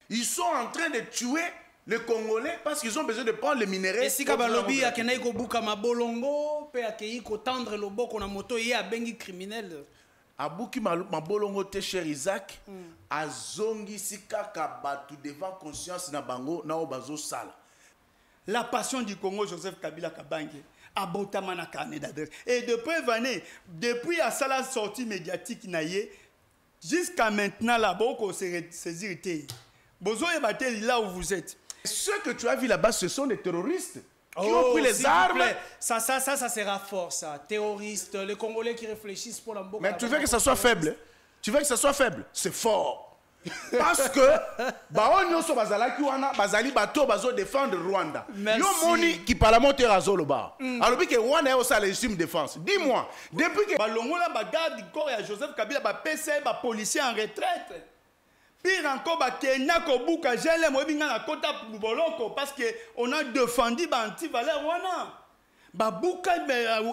Ils sont en train de tuer les Congolais parce qu'ils ont besoin de prendre les minéraux. Et si Kabalobi a kenai ko buka mabolongo, pe akei ko tendre loboko na moto ye abengi criminel. Abuki mabolongo te cher Isaac, azongi kaka batu devant conscience na bango na obazo sala. La passion du Congo, Joseph Kabila Kabange, a botama na carnet d'adresse. Et depuis à la sortie médiatique naïe, jusqu'à maintenant là, beaucoup se saisir. Bozo et Batel là où vous êtes. Ceux que tu as vu là-bas, ce sont des terroristes qui ont pris les armes. Ça sera fort, ça. Terroristes, les Congolais qui réfléchissent pour l'emboka. Mais tu veux que ça soit faible? Tu veux que ça soit faible? C'est fort. Parce que baonyo so bazalaki wana bazali bato bazo défendre Rwanda. Yo moni qui parlementaire azoloba. Alors que Rwanda est au sa légitime défense. Dis-moi, depuis que balongola bagarde du corps ya Joseph Kabila ba PC ba policier en retraite. Pire encore ba Kenya ko buka gele mo binga na kota boloko parce que on a défendu ba anti-valeur wana. Babuka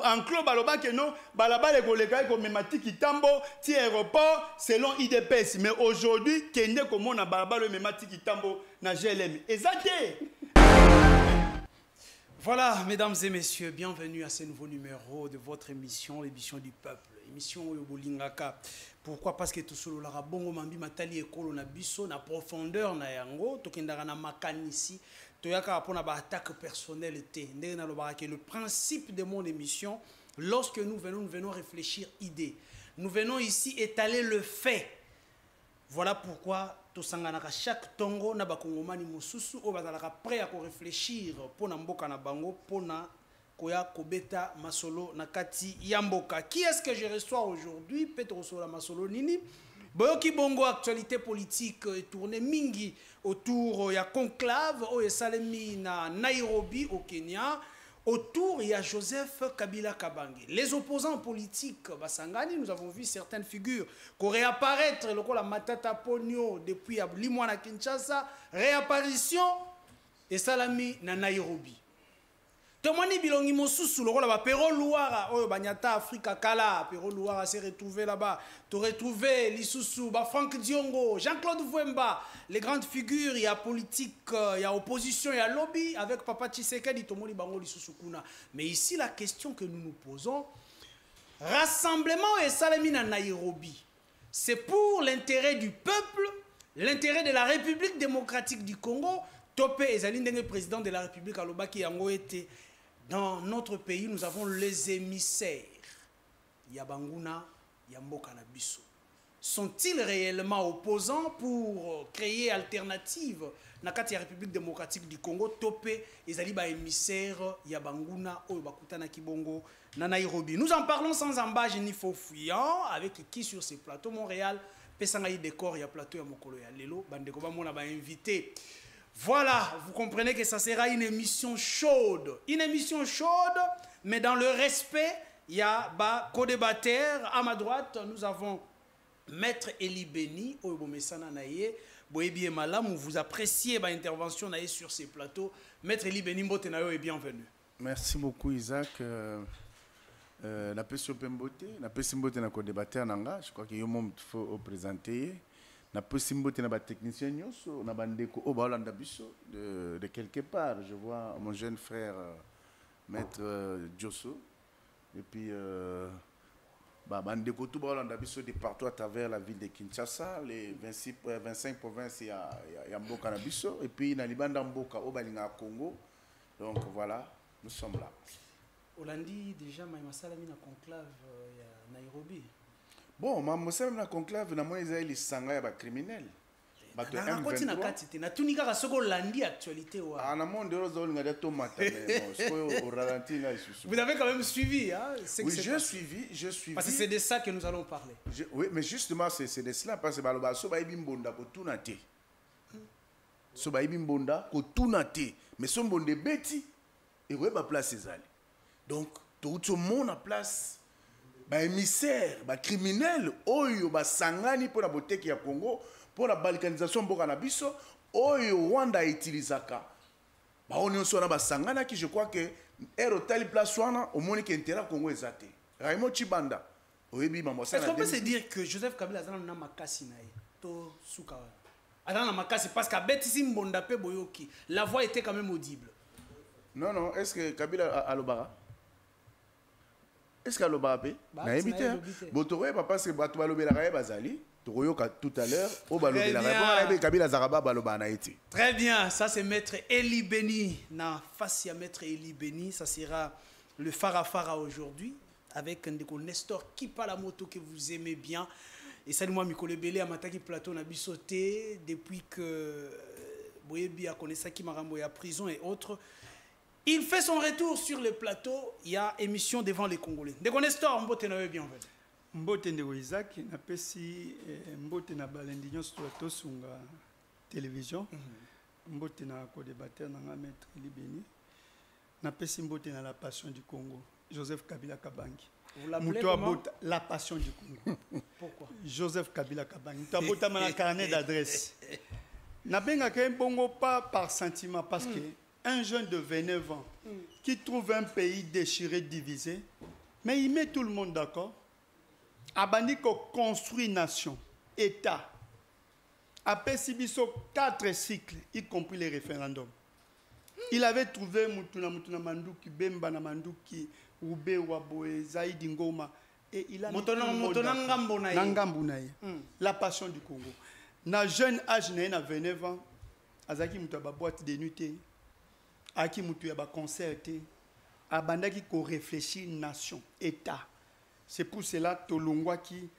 en club baloba que non balaba les collègues comme Matiki Tambo ti aéroport selon IDPS mais aujourd'hui kende comme na balaba le Matiki Tambo na GLM exacté. Voilà, mesdames et messieurs, bienvenue à ce nouveau numéro de votre émission, l'émission du peuple, émission Oyobolingaka. Pourquoi? Parce que tout solo la bongo mambi matali ekolo na biso na profondeur na yango tokendaka na makani ici. Toyaka pour na ba attaque personnelle té. Ndenge na lobaka que le principe de mon émission, lorsque nous venons réfléchir idée. Nous venons ici étaler le fait. Voilà pourquoi tosanganaka chaque tongo na bakongomani mosusu o bazalaka prêt à réfléchir pour na mboka na bango pour na koya kobeta masolo na kati yamboka. Qui est-ce que je reçois aujourd'hui? Petro Sola Masolo Nini. Boyoki bongo actualité politique tournée mingi autour ya conclave au Salemi na Nairobi au Kenya. Autour, il y a Joseph Kabila Kabange. Les opposants politiques, Basangani, nous avons vu certaines figures qui réapparaître, le la Matata Pogno depuis Limwana Kinshasa, réapparition et Salami na Nairobi. Tomoni Bilongi Mosusu, le la Pero Louara, oh Banyata Africa Kala, Pero Louara s'est retrouvé là-bas. Tu retrouvé Lissousou, Franck Diongo, Jean-Claude Vouemba, les grandes figures, il y a politique, il y a opposition, il y a lobby avec Papa Tshisekedi, Tomoni Bango Lissousou Kuna. Mais ici, la question que nous nous posons, rassemblement et Salamina Nairobi, c'est pour l'intérêt du peuple, l'intérêt de la République démocratique du Congo. Topé Ezalindenge, président de la République Aloba qui a été dans notre pays, nous avons les émissaires. Yabanguna, Yamboka Nabiso. Sont-ils réellement opposants pour créer alternative dans la République démocratique du Congo? Topé Ezaliba émissaire Yabanguna Oyobakutana Kibongo na Nairobi. Nous en parlons sans embâche ni faux fuyant avec qui sur ces plateaux Montréal, Pesangaï décor, il y a plateau ya Mokolo ya Lelo, Bandekoba Mona ba invité. Voilà, vous comprenez que ça sera une émission chaude. Une émission chaude, mais dans le respect, il y a co-débatteur. À ma droite, nous avons Maître Eli Beni, Oyobomesana Naye, Boebi et Malam, vous appréciez l'intervention Naye sur ces plateaux. Maître Eli Beni Mbotenayo est bienvenu. Merci beaucoup Isaac. La question Pembote, la question Mbote na co-débatteur Nanga, je crois qu'il y a un moment qu'il faut présenter. Na possibilité na ba technicien nyonso na bandeko o ba Holanda biso de quelque part. Je vois mon jeune frère maître Diosso et puis bandeko tout ba Holanda biso de partout à travers la ville de Kinshasa, les 25 provinces ya mboka na biso et puis na libanda mboka o balinga Congo. Donc voilà, nous sommes là. Holandi déjà ma salami na conclave ya Nairobi. Bon, je sais même la conclave, na moi les sanga ya criminels. Vous avez quand même suivi, hein? Oui, j'ai suivi. Parce que c'est de ça que nous allons parler. Oui, mais justement, c'est de cela, parce que mais son bon de bêtis, et ouais, ma place est allée. Donc, tout le monde a place. Ba émissaire, ba criminel, oyo ba sangani pour la beauté qui a Congo, pour la balkanisation mboka na biso, oyo Rwanda utilisaka. Ba on sona ba sangana qui je crois que ero tali place wana au monde qui intérêt Congo ezate. Raymond Chibanda. Est-ce qu'on peut se dire que Joseph Kabila azana na makasi na ye to suka? Attends, na makasi parce qu'à Betisi Mbonda pe boyoki, la voix était quand même audible. Non, non, est-ce que Kabila Alobara? Est-ce qu'Alobara pe? Na évité. Bon, tu vois, parce que tu vas lober la raie Bazali. Tu vois tout à l'heure, au balo de la raie. Kabila Zaraba Baloba na été. Très bien, ça c'est Maître Eli Beni. Na face à Maître Eli Beni, ça sera le Farafara aujourd'hui avec un déco Nestor qui parle la moto que vous aimez bien. Et salut moi Mikole Belé à Mataki Plateau n'a sauté depuis que Boyebi a connu ça qui m'a renvoyé à prison et autres. Il fait son retour sur le plateau. Il y a émission devant les Congolais. Déco Nestor, Mbote n'a bien fait. Mbote ndeko Isaac na pesi Mbote na balendignon sur sunga télévision. Mbote na co-débatteur na Maître Eli Beni. Na pesi Mbote na la passion du Congo. Joseph Kabila Kabangi. Vous l'appelez comment? La passion du Congo. Pourquoi? Joseph Kabila Kabangi. Tu as beau un carnet d'adresse. N'a bien qu'un bongo pas par sentiment parce que un jeune de 29 ans qui trouve un pays déchiré, divisé, mais il met tout le monde d'accord. Abandi ko construit nation, État. Après Sibiso 4 cycles, y compris les référendums. Il avait trouvé Mutuna Manduki, Bemba na Manduki, Ube Waboe, Zaïdi Ngoma. Et il a la passion du Congo. Na jeune âge, na 29 ans, Azaki Mutaba boîte de nuit, Aki Mutaba concerté, Abandaki ko réfléchir nation, État. C'est pour cela que Tolongwa qui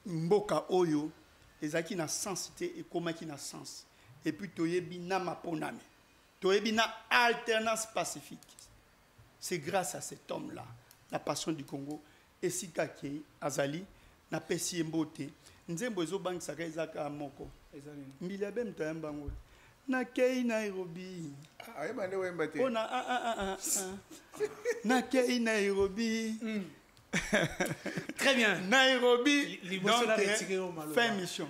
Mboka Oyo, Ezaki na sensité et comment qui na sens. Et puis Toyebi na maponame. Toyebi na alternance pacifique. C'est grâce à cet homme-là, la passion du Congo, et Sikake, Azali, na Pessi Mbote, Nzembo Zobank Sakaizaka Amoko. Mbilabe Mtayambango. Na Kei Nairobi. On a na Kei Nairobi. Très bien. Nairobi. Donc, fin mission.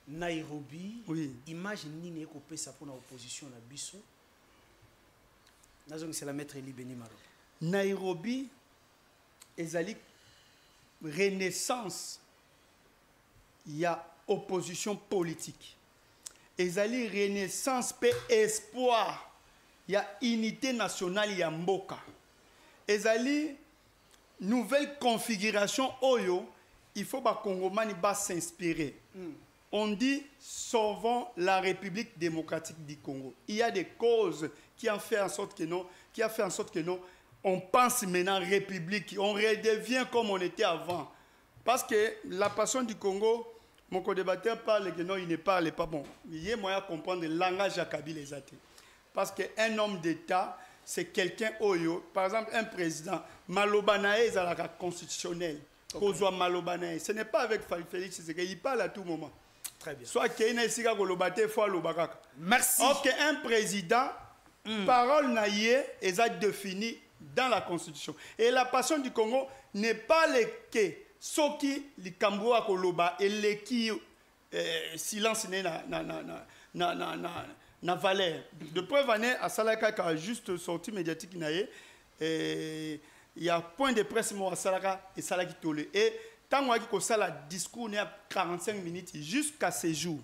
Nairobi. Oui. Image nini ekopé ça pour l'opposition na biso. Nazong c'est la Maître Eli Beni Maro. Nairobi. Ezali renaissance. Il y a opposition politique. Ezali renaissance pe espoir. Il y a unité nationale, il y a Mboka. Ezali nouvelle configuration Oyo, il faut que Congomani va s'inspirer. On dit sauvons la République démocratique du Congo. Il y a des causes qui ont fait en sorte que non, on pense maintenant République, on redevient comme on était avant. Parce que la passion du Congo, mon co-débatteur parle que non, il ne parle pas bon. Il y a moyen de comprendre le langage à Kabila. Parce qu'un homme d'État, c'est quelqu'un Oyo. Par exemple, un président, Malobanae, c'est la constitutionnelle. Okay. Malobanae. Ce n'est pas avec Félix, c'est qu'il parle à tout moment. Très bien. Soit qu'il y a une Golobate, fois Lobakaka. Merci. Ok, un président, parole naïe, est définie dans la Constitution. Et la passion du Congo n'est pas le que. Soki likambo akoloba eleki silence na valeur. De preuve année à Salaka qui a juste sorti médiatique naé il y a point de presse moi à Salaka et Salaki tolé et tant moi qui ko sala discours né 45 minutes jusqu'à ce jour.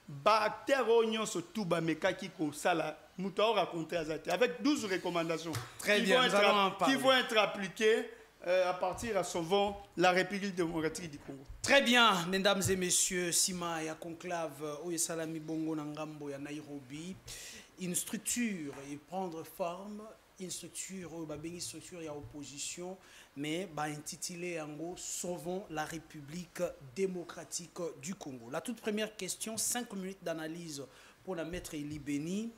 Bactère oignon so tout ba meka qui ko sala muto raconter azate avec 12 recommandations qui vont être appliquées à partir à sauvant la République démocratique du Congo. Très bien, mesdames et messieurs, Sima ya conclave Oyesalami Bongo Nangambo ya Nairobi, une structure et prendre forme, une structure ya opposition, mais intitulé en gros sauvons la République démocratique du Congo. La toute première question, 5 minutes d'analyse pour la Maître Eli Beni.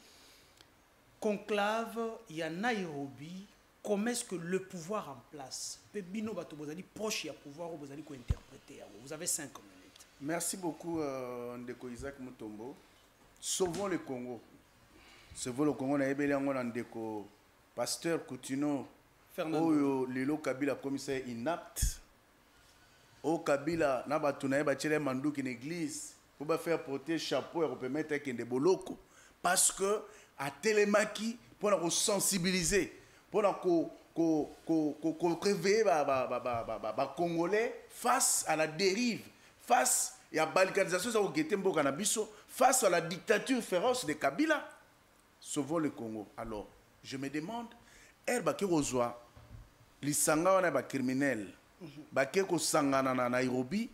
Conclave ya Nairobi. Comment est-ce que le pouvoir en place, Pebino Bato Bozali proche du pouvoir, vous allez interpréter. Vous avez 5 minutes. Merci beaucoup, Ndeko Isaac Mutombo. Sauvons le Congo. Sauvons le Congo. On a ébélé en Ndeko Pasteur Coutinho. Fernando. Lelo Kabila commissaire inapte. Au Kabila Nabatuna Bachele Mandouk une église. Pour faire porter chapeau et permettre qu'il y ait des boloko. Parce que à Télémaki, pour nous sensibiliser. Pour réveiller les Congolais face à la dérive, face Il y a balkanisation ça au Getembo Canabiso face à la dictature féroce de Kabila. Sauvons le Congo. Alors, je me demande, Baki Rozoa, les Sangana ba criminels, Baki ko Sangana na Nairobi,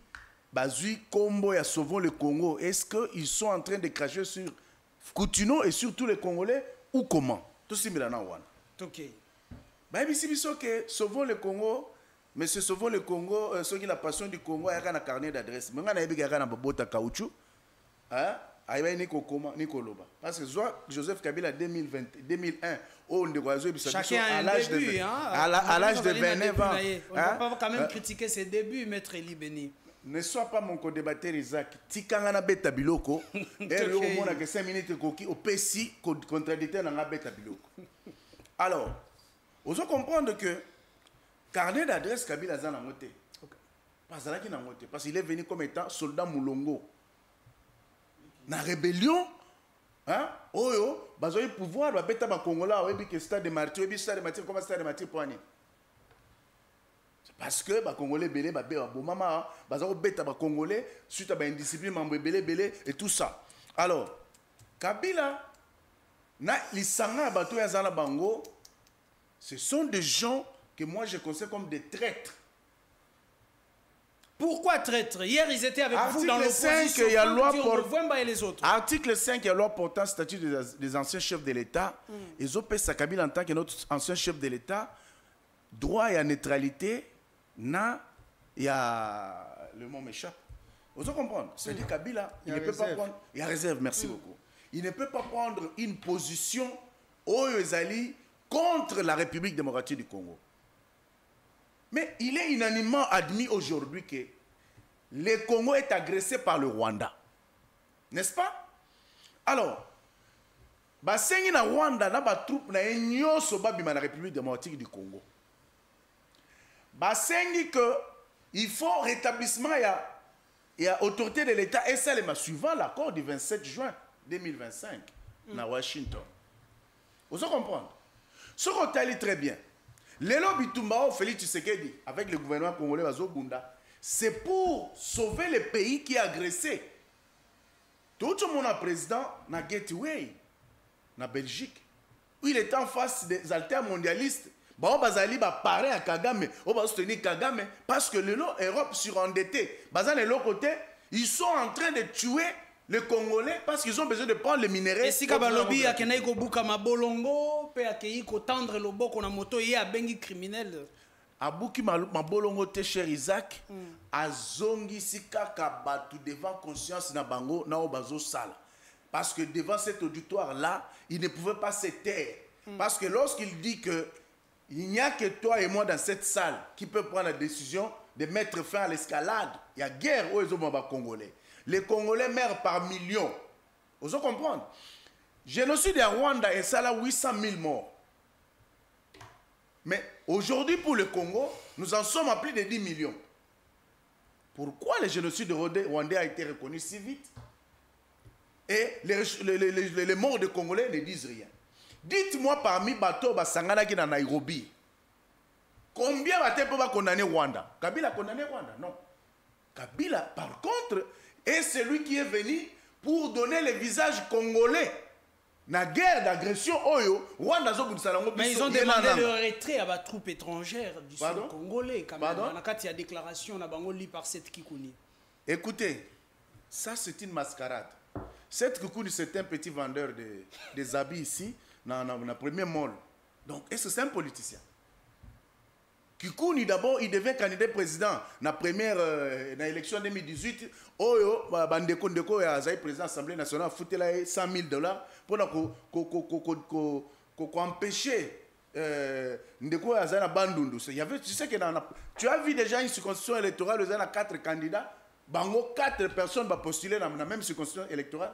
Bazui Kombo ya Sauvons le Congo. Est-ce qu'ils sont en train de cracher sur Coutinho et sur tous les Congolais ou comment? Tout ce Milana Wan. Ok. Bah, ici, que Sauvons le Congo, monsieur Sauvons le Congo, ceux qui la passion du Congo, il y a un carnet d'adresse. Mais il y a un bobota caoutchouc. Hein? Il y a Nico Loba. Parce que Joseph Kabila 2001, on chacun a un début. À l'âge de 29 ans. On ne peut pas quand même critiquer ses débuts, maître Eli Beni. Ne sois pas mon co-débatteur Isaac. Tikangana beta biloko. Et au moins que 5 minutes koki au PC contradicteur dans beta biloko. Alors, on doit comprendre que carnet d'adresse Kabila Zana moté. Parce qu'il est venu comme étant soldat Moulongo. Dans la rébellion, hein? Oyo, bazoyi pouvoir ba beta ba Congola, oyebi que stade de martyr, oyebi stade de martyr, comment stade de martyr pour ani. Parce que les Congolais belé ba be ba mama baza ko beta ba Congolais suite à ba indiscipline mambo belé et tout ça. Alors, Kabila na lisanga bato ya zala bango, ce sont des gens que moi je considère comme des traîtres. Pourquoi traître? Hier, ils étaient avec vous dans l'opposition. Et les autres. Article 5, il y a loi portant statut des anciens chefs de l'État. Ils ont payé Kabila en tant que notre ancien chef de l'État. Droit et à neutralité, il y a... Le mot m'échappe. Vous comprenez? C'est-à-dire Kabila, il ne peut pas prendre... Il y a réserve, merci beaucoup. Il ne peut pas prendre une position au Yozali contre la République démocratique du Congo. Mais il est unanimement admis aujourd'hui que le Congo est agressé par le Rwanda. N'est-ce pas? Alors, basengi na Rwanda na ba troupe na nyoso babima na République démocratique du Congo. Basengi que il faut rétablissement il y a autorité de l'État et ça le suivant l'accord du 27 juin 2025 na Washington. Vous comprenez? Ce qu'on t'a dit très bien. Lelo Bitumba Félix Tshisekedi avec le gouvernement congolais Bazobunda, c'est pour sauver le pays qui est agressé. Tout le monde a président na Gateway na Belgique où il était en face des altermondialistes. Bah bazali ba parler à Kagame, on va soutenir Kagame parce que l'Europe surendetté. Bazan de l'autre côté, ils sont en train de tuer les Congolais parce qu'ils ont besoin de prendre les minéraux. Et si Kabalobi a kenai ko buka mabolongo pe akei ko tendre loboko na moto ye a bengi criminel. Abuki mabolongo te cher Isaac, azongi sikaka batu devant conscience na bango na obazo sala. Parce que devant cet auditoire là, il ne pouvait pas se taire. Parce que lorsqu'il dit que il n'y a que toi et moi dans cette salle qui peut prendre la décision de mettre fin à l'escalade, il y a guerre aux Congolais. Les Congolais meurent par millions. Vous comprenez? Génocide à Rwanda et ça là 800 000 morts. Mais aujourd'hui pour le Congo, nous en sommes à plus de 10 millions. Pourquoi le génocide rwandais a été reconnu si vite? Et les morts de Congolais ne disent rien. Dites-moi parmi bateaux Basangana qui dans Nairobi, combien de bateaux peuvent condamner Rwanda? Kabila a condamné Rwanda? Non. Kabila, par contre, est celui qui est venu pour donner le visage congolais. La guerre d'agression, mais ils ont demandé le retrait à la troupe étrangère du sol congolais. Quand même. Il y a déclaration par cette Kikouni. Écoutez, ça c'est une mascarade. Cette Kikouni, c'est un petit vendeur des habits ici, dans le premier mall. Donc, est-ce que c'est un politicien? Kikouni d'abord, il devient candidat président dans la première élection 2018. Oyo, bandeko ndeko ya zaï président de l'Assemblée nationale, fouté là $100,000 pour empêcher ndeko ya zaï na bandundu. Il y avait, tu sais que tu as vu déjà une circonscription électorale où il y a 4 candidats, bango 4 personnes vont postuler dans la même circonscription électorale.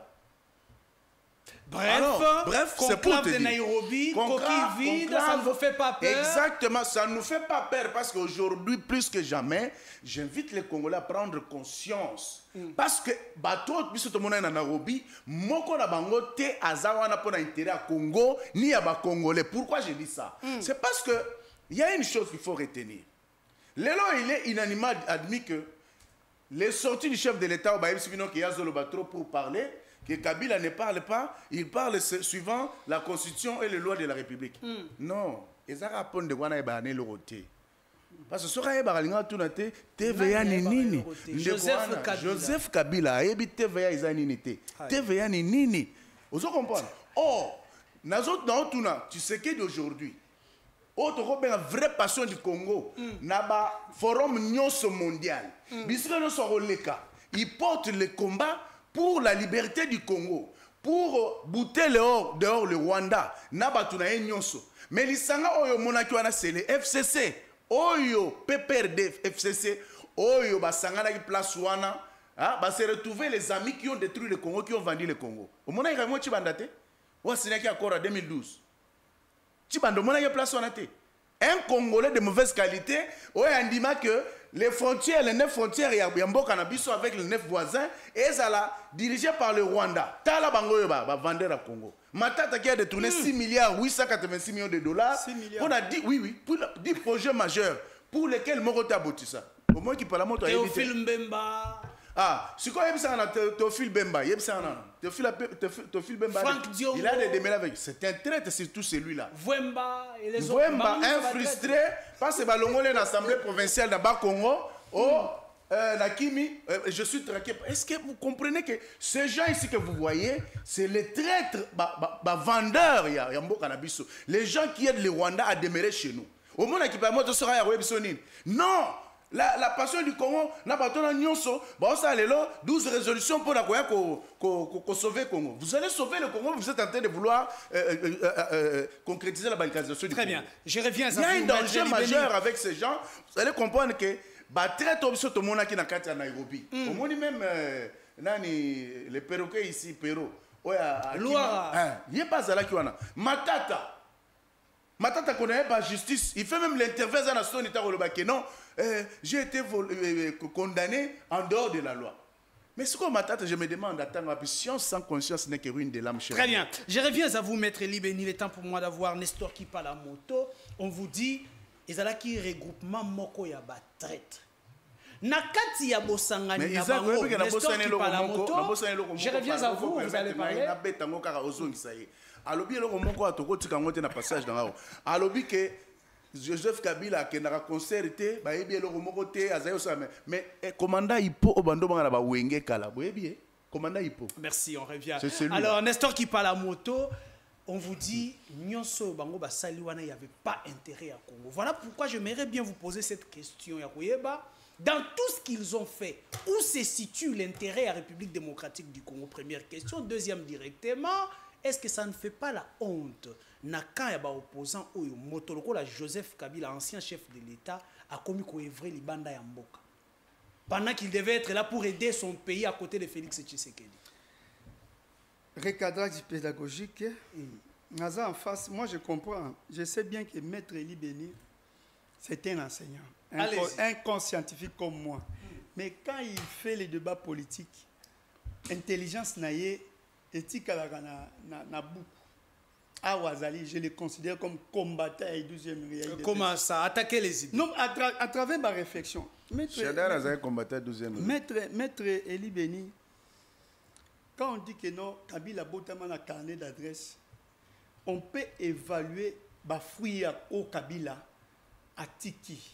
Bref, c'est pour te de dire. Nairobi, coquille vide, ça ne vous fait pas peur. Exactement, ça ne nous fait pas peur parce qu'aujourd'hui, plus que jamais, j'invite les Congolais à prendre conscience. Parce que, bateau, puisque tout le monde est en Nairobi, moko na bango te azawana pour intérêt à Congo, ni à Congolais. Pourquoi je dis ça? C'est parce que il y a une chose qu'il faut retenir. Lélo, il est inanimable admis que les sorties du chef de l'État, qui y a trop pour parler, que Kabila ne parle pas, il parle suivant la Constitution et les lois de la République. Non, ils ont répondu de quoi le roté. Parce que ce qui TVA nini. Joseph Kabila, TVA is nini. TVA nini. Vous comprenez? Or, tu sais que d'aujourd'hui, autre une vraie passion du Congo, naba forum nyonso mondial. Il porte le combat pour la liberté du Congo, pour bouter dehors le Rwanda. Naba tunaye nyonso. Mais lisanga oyo monaki wana c'est le FCC. Oyo PPRD FCC. Oyo basangana ki place wana. Bah se retrouver les amis qui ont détruit le Congo, qui ont vendu le Congo. Au moment où il y a Chibandate, ou c'est encore en 2012. Chibando, il y a place wana te. Un Congolais de mauvaise qualité, où il dit que les 9 frontières, il y a un bon cannabis avec les 9 voisins, et ça l'a dirigé par le Rwanda. Tala Bango va vendre au Congo. Matata qui a détourné 6 milliards 886 millions de dollars. On a dit, oui, pour 10 projets majeurs pour lesquels Morota Boutissa. Au moins qui parle à moto. Théophile Mbemba. Ah, c'est quoi Théophile Bemba? Théophile Bemba. Il a des démêlés avec. C'est un traître, surtout celui-là. Vwemba et les autres. Vwemba, un frustré, parce que l'Assemblée provinciale de Bas-Congo, Nakimi, je suis traqué. Est-ce que vous comprenez que ces gens ici que vous voyez, c'est les traîtres, vendeurs, les gens qui aident les Rwandais à demeurer chez nous. Au moins, qui permet de se rendre non! La passion du Congo, n'a pas ton nyonso, bah ça allez là, 12 résolutions pour la sauver le Congo. Vous allez sauver le Congo, vous êtes en train de vouloir concrétiser la balkanisation du Congo. Très bien, je reviens à ça. Il y a un danger majeur avec ces gens. Vous allez comprendre que très tôt, tout le monde qui n'a qu'à Nairobi. Au moins même les perroquets ici, Perro. Loire. Il n'y a pas ça là qui wana. Matata connaît pas justice. Il fait même l'interview à la zone que non, j'ai été condamné en dehors de la loi. Mais ce que Matata, je me demande, attends, science sans conscience n'est que ruine de l'âme chère. Très bien. Je reviens à vous, Maître Libeni. Il est temps pour moi d'avoir Nestor qui parle à moto. On vous dit, ils ont qui regroupement moko ya ba traître. Nakati ya bosangani na bango. Nestor qui parle à moto. Je reviens à vous, vous allez parler. Alobi eloko moko atokotika ngo te na passage dans ngao. Alobi que Joseph Kabila ke na concert te ba yebi eloko moko te azayo sa mais commandant Ipo obando banga na ba wenge kala. Boyebi commandant Ipo. Merci, on revient. Alors Nestor qui parle à moto, on vous dit nyonso bango ba sali wana il y avait pas intérêt à Congo. Voilà pourquoi j'aimerais bien vous poser cette question ya koyeba. Dans tout ce qu'ils ont fait, où se situe l'intérêt à la République démocratique du Congo? Première question. Deuxième directement, est-ce que ça ne fait pas la honte? Naka yaba opposant oyo motoloko la Joseph Kabila, ancien chef de l'État, a commis qu'oevrer libanda ya mboka. Pendant qu'il devait être là pour aider son pays à côté de Félix Tshisekedi. Recadrage pédagogique. Naza en face, moi je comprends. Je sais bien que Maître Eli Beni, c'est un enseignant. Un scientifique comme moi. Mais quand il fait les débats politiques, intelligence naïe, éthique à la boucle. Awazali, je le considère comme combattant et 12e réalité. Comment ça? Attaquer les idées? Non, à travers ma réflexion. Maître Eli Beni, quand on dit que non, Kabila Botama a un carnet d'adresse, on peut évaluer Bafouya au Kabila à Tiki.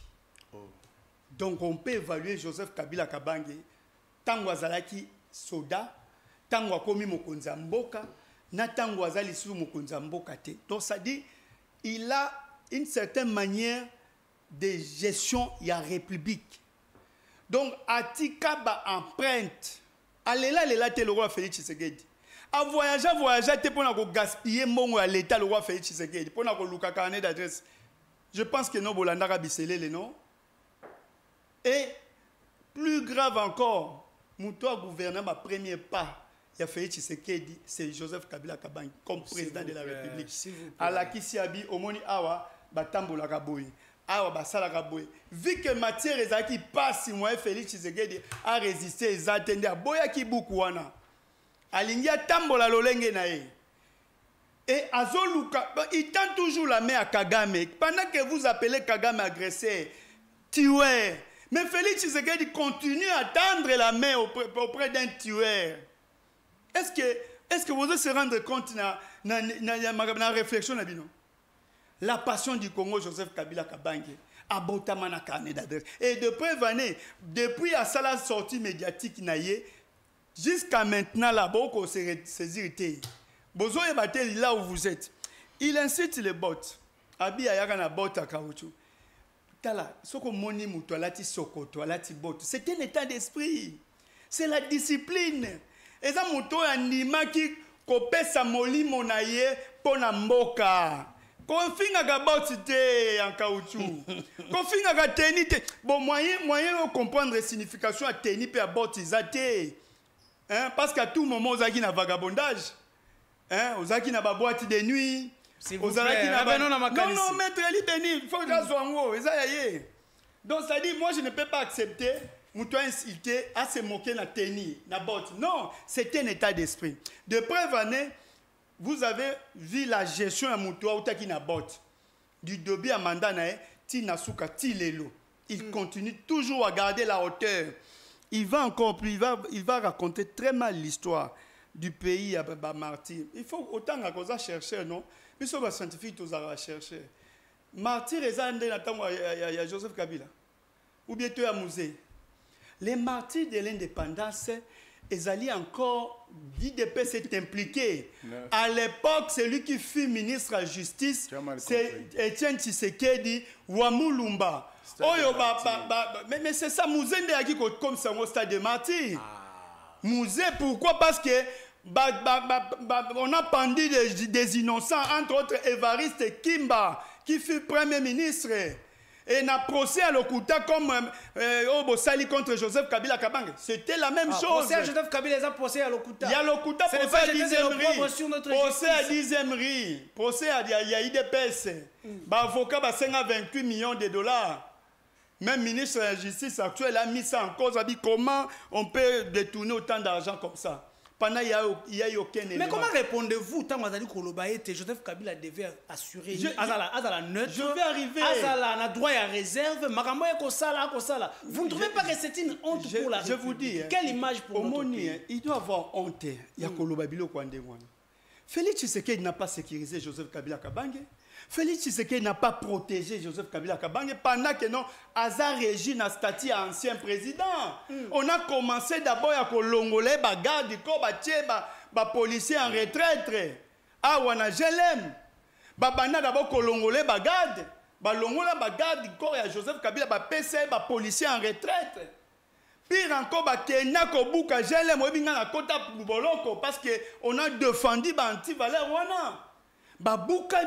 Donc on peut évaluer Joseph Kabila Kabange, Tango Azalaki Soda, Tango Akomi Mokonza Mboka, na Tango Azali Sou Mokonza Mboka te. Donc ça dit, il a une certaine manière de gestion de la République. Donc Atika ba empreinte. Alela te le roi Félix Tshisekedi. A voyager te pour gaspiller mon à l'état le roi Félix Tshisekedi pour na ko luka carnet d'adresse. Je pense que non Bolanda ka biselé les noms. Et plus grave encore, Moutoua gouvernement ma premier pas, il a fait Tshisekedi, c'est Joseph Kabila Kabange comme président de la République. À la Kisiabi, au Moni Awa, Batambola Kaboui, Awa Basala Kaboui. Vu que matière ezaki passe, moi Félix Tshisekedi a résisté, ils attendaient à Boya Kiboukouana. Alingia Tambola Lolenge Nae. Et Azoluka, il tend toujours la main à Kagame. Pendant que vous appelez Kagame agressé, tué, Mais Félix Tshisekedi continue à tendre la main auprès d'un tueur. Est-ce que vous allez se rendre compte de la réflexion? La passion du Congo, Joseph Kabila Kabange, à Botamana carnet d'adresse. Et depuis à sa sortie médiatique, jusqu'à maintenant, là-bas, on s'est irrité. Bozo est là où vous êtes. Il incite les bots. Abi ayagana bot à caoutchouc. Tala, soko moni muto alati sokoto alati bot. C'est un état d'esprit. C'est la discipline. Et ça muto anima qui kopesa moli monaye pona mboka. Konfinga ga bot te en caoutchouc. Konfinga ga teni te. Bon moyen de comprendre la signification à teni pe à bot izate. Hein, parce qu'à tout moment aux aki na vagabondage. Hein, aux aki na ba boîte de nuit. Non, maître Ali Beni, il faut que je sois en haut. Donc, ça dit, moi, je ne peux pas accepter, mouton insulté, à se moquer de la tenue, de la botte. Non, c'est un état d'esprit. De preuve année, vous avez vu la gestion de mouton qui na botte. Du début à Mandana, Tinasuka, Tilelo. Il continue toujours à garder la hauteur. Il va encore plus, il va raconter très mal l'histoire du pays à Martyr. Il faut autant qu'on chercher, non? Mais ce que scientifique tous à chercher. Martyr et il y a Joseph Kabila. Ou bien tu as musée. Les martyrs de l'indépendance, ils allaient encore, l'IDP s'est impliqué. À l'époque, celui qui fut ministre de la Justice, c'est Etienne Tshisekedi, Wamulumba. Mais c'est ça, musée qui comme ça au stade de martyr. Musée, pourquoi? Parce que on a pendu des innocents, entre autres Évariste Kimba, qui fut Premier ministre. Et on a procès à Lokuta comme Obosali contre Joseph Kabila Kabange. C'était la même chose. Procès à Joseph Kabila, il y a procès à Lokuta. Il y a Lokuta, procès à Dizemri. Procès à Dizemri. Procès à IDPS. L'avocat a 28 millions de dollars. Même ministre de la Justice actuel a mis ça en cause. A dit comment on peut détourner autant d'argent comme ça. Pendant il y a eu aucun élément. Mais comment répondez-vous tant que Joseph Kabila devait assurer Azala neutre? Je vais arriver. Azala a droit à réserve. Vous ne trouvez pas que c'est une honte pour la République? Je vous dis. Quelle image pour notre pays? Il doit avoir honte. Il y a Kolobabilo Kwandengwana. Félix Tshisekedi n'a pas sécurisé Joseph Kabila Kabange. Félix Tshisekedi n'a pas protégé Joseph Kabila Kabange pendant que non, Azar Régine a statut ancien président. On a commencé d'abord à colongoler garde du corps, policiers en retraite. Ah, on a gelem. Babana d'abord colongoler garde. Balongola garde du corps à Joseph Kabila, PC, policiers en retraite. Pire encore, Kenya Kobuka gelem, na kota Boloko parce qu'on a défendu anti-valeur wana. Babuka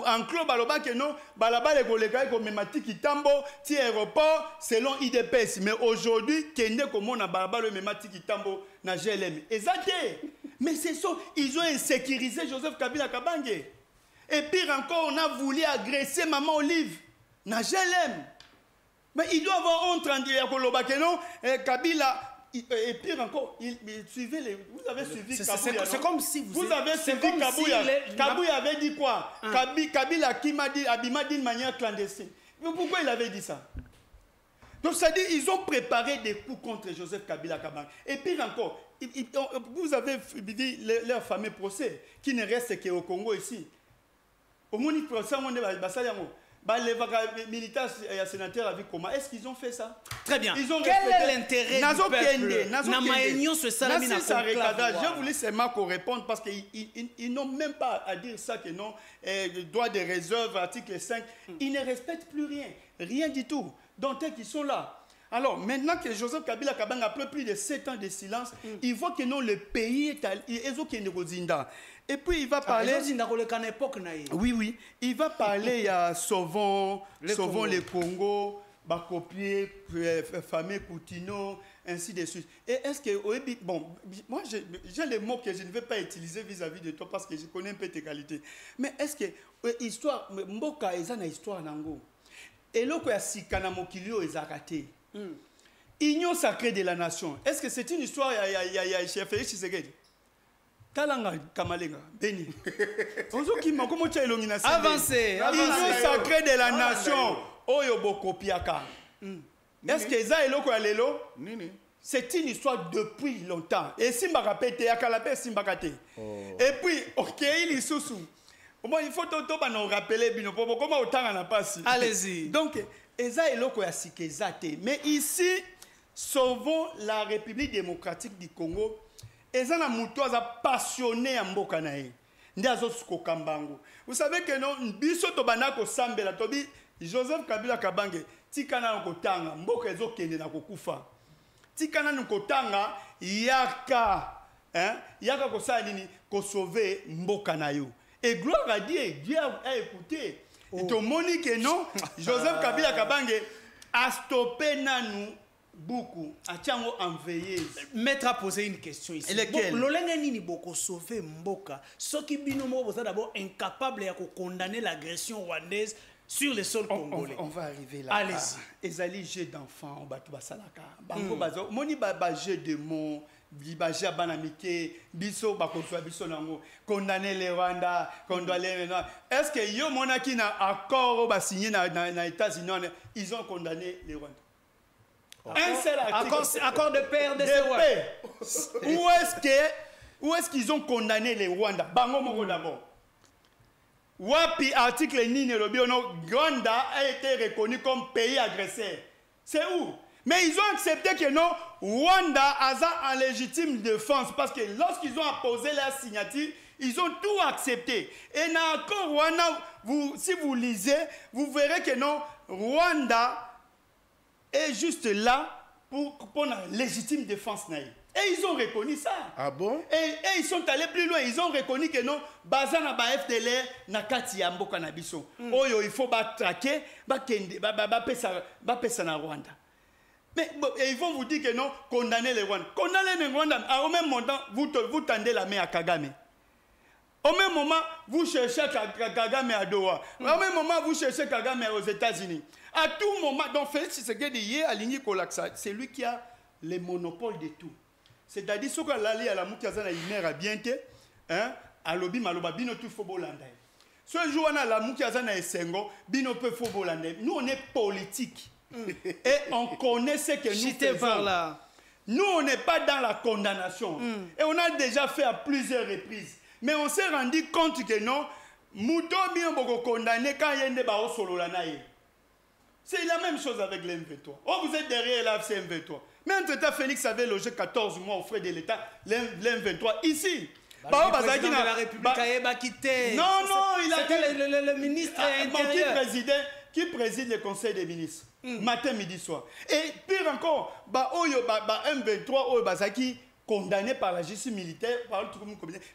en club baloba que non balaba les collègues comme Memati Tambo ti aéroport selon IDPS mais aujourd'hui kende comme on a balaba le Memati Tambo na GLM exact mais c'est ça ils ont insécurisé Joseph Kabila Kabange et pire encore on a voulu agresser maman Olive na GLM mais il doit avoir honte en dire que non Kabila. Et pire encore, vous avez suivi Kabouya. C'est comme si vous avez suivi Kabouya. Kabouya avait dit quoi? Kabila qui m'a dit, Abima dit de manière clandestine. Mais pourquoi il avait dit ça? Donc ça dit, ils ont préparé des coups contre Joseph Kabila Kabange. Et pire encore, vous avez dit leur fameux procès qui ne reste qu'au Congo ici. Au moins, il procès, on est les militaires et sénateurs avec comment est-ce qu'ils ont fait ça? Très bien. Quel est l'intérêt du peuple? Je voulais seulement qu'on réponde parce qu'ils n'ont même pas à dire ça que non, droit de réserve, article 5. Ils ne respectent plus rien. Rien du tout. Donc, ils sont là. Alors, maintenant que Joseph Kabila Kabange, après plus de 7 ans de silence, il voit que non, le pays est à l'Ezokindozinda. Et puis, il va parler... Oui. Il va parler à Sauvons le Congo, Bakopier, Famé Koutino, ainsi de suite. Et est-ce que... Bon, moi, j'ai les mots que je ne vais pas utiliser vis-à-vis de toi parce que je connais un peu tes qualités. Mais est-ce que... Histoire... Mboka, ils ont une histoire nango. Et là, il y a Sikana Mokilio et Zakate. Union sacrée de la nation. Est-ce que c'est une histoire il y a chez Félix Tshisekedi? Talanga Kamalenga, Beni. Avancez. Union sacrée de la nation. Oyoboko Piaka. Est-ce que ça est loko ya lelo? Nini. C'est une histoire depuis longtemps. Et si je me rappelle, il y a Kalapé, si je me rappelle. Et puis, ok, il est sous. Il faut nous rappeler, comment autant on a passé. Allez-y. Donc, Eza est là qu'on a sikésate. Mais ici, sauvons la République démocratique du Congo. Eza na mutoza passionné en Mbokanae. Ndiazo Kambango. Vous savez que non, biso to banako sambela tobi Joseph Kabila Kabange, tikana nkotanga, mboka ezo kende na kokufa. Tikana nkotanga yaka yaka kosala nini ko sauver mboka na yo. Et gloire à Dieu, Dieu a écouté. Et tout le monde que non, Joseph Kabila Kabange a stoppé nanou beaucoup, a tiango enveillé. Maître a posé une question ici. Lequel? L'olenge nini boko sauver mboka. Ceux qui binomo vous d'abord incapable de condamner l'agression rwandaise sur le sol congolais. On va arriver là. Allez-y. Ezali jeu d'enfants, bato basalaka. Bango bazo, moni ba jeu de mots. Bibaji abanamike biso bakoswa biso nango condamner les Rwanda condamner les Rwanda. Est-ce que yo monaki na accord ba signé na États-Unis ils ont condamné les Rwanda? Un seul accord de paix de paix. Où est-ce qu'ils ont condamné les Rwanda? Bango moko d'abord. Wapi article nini lobi ono Rwanda a été reconnu comme pays agresseur. C'est où? Mais ils ont accepté que non, Rwanda a en légitime défense parce que lorsqu'ils ont apposé leur signature, ils ont tout accepté. Et dans l'accord Rwanda, si vous lisez, vous verrez que non, Rwanda est juste là pour la légitime défense. Et ils ont reconnu ça. Ah bon? Et ils sont allés plus loin. Ils ont reconnu que non, Bazana ba FDLR na kati ya mboka na biso. Oyo il faut ba traquer, ba pesa na Rwanda. Mais ils vont vous dire que non, condamner les Rwandais. Condamner les Rwandais, au même moment, vous tendez la main à Kagame. Au même moment, vous cherchez Kagame à Doha. Au même moment, vous cherchez Kagame aux États-Unis. À tout moment, donc Félix Tshisekedi hier à Ligny Kolaksa, c'est lui qui a le monopole de tout. C'est-à-dire, ce qu'on a à la Moukazana, il mère à bientôt, à l'obi maloba, bino tout faut bolanda. Ce jour, on a la Moukazana et Sengo, bino peu faut bolanda. Nous, on est politique. Et on connaît ce que nous faisons. Nous, on n'est pas dans la condamnation. Et on a déjà fait à plusieurs reprises. Mais on s'est rendu compte que non, Mouto bien beaucoup condamné quand il y a des barreaux solo la naïe. C'est la même chose avec l'M23. Oh, vous êtes derrière la M23. Mais entre-temps, Félix avait logé 14 mois au frais de l'État, l'M23, ici. Le président de la République a quitté. Non, il a c'était le ministre intérieur. Qui préside le conseil des ministres. Matin, midi, soir. Et pire encore, M23 Oyo Bazaki condamné par la justice militaire, par le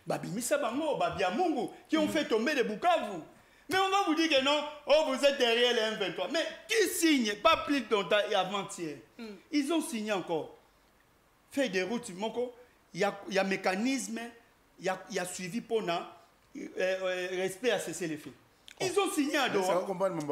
Babimisa Bango, Babiamungu, qui ont fait tomber les Bukavu. Mais on va vous dire que non, oh, vous êtes derrière les M23. Mais qui signe? Pas plus de longtemps et avant-hier. Ils ont signé encore. Fait des routes, il y a mécanisme, il y a suivi pour respect à cesser les faits. Ils ont signé à Doha.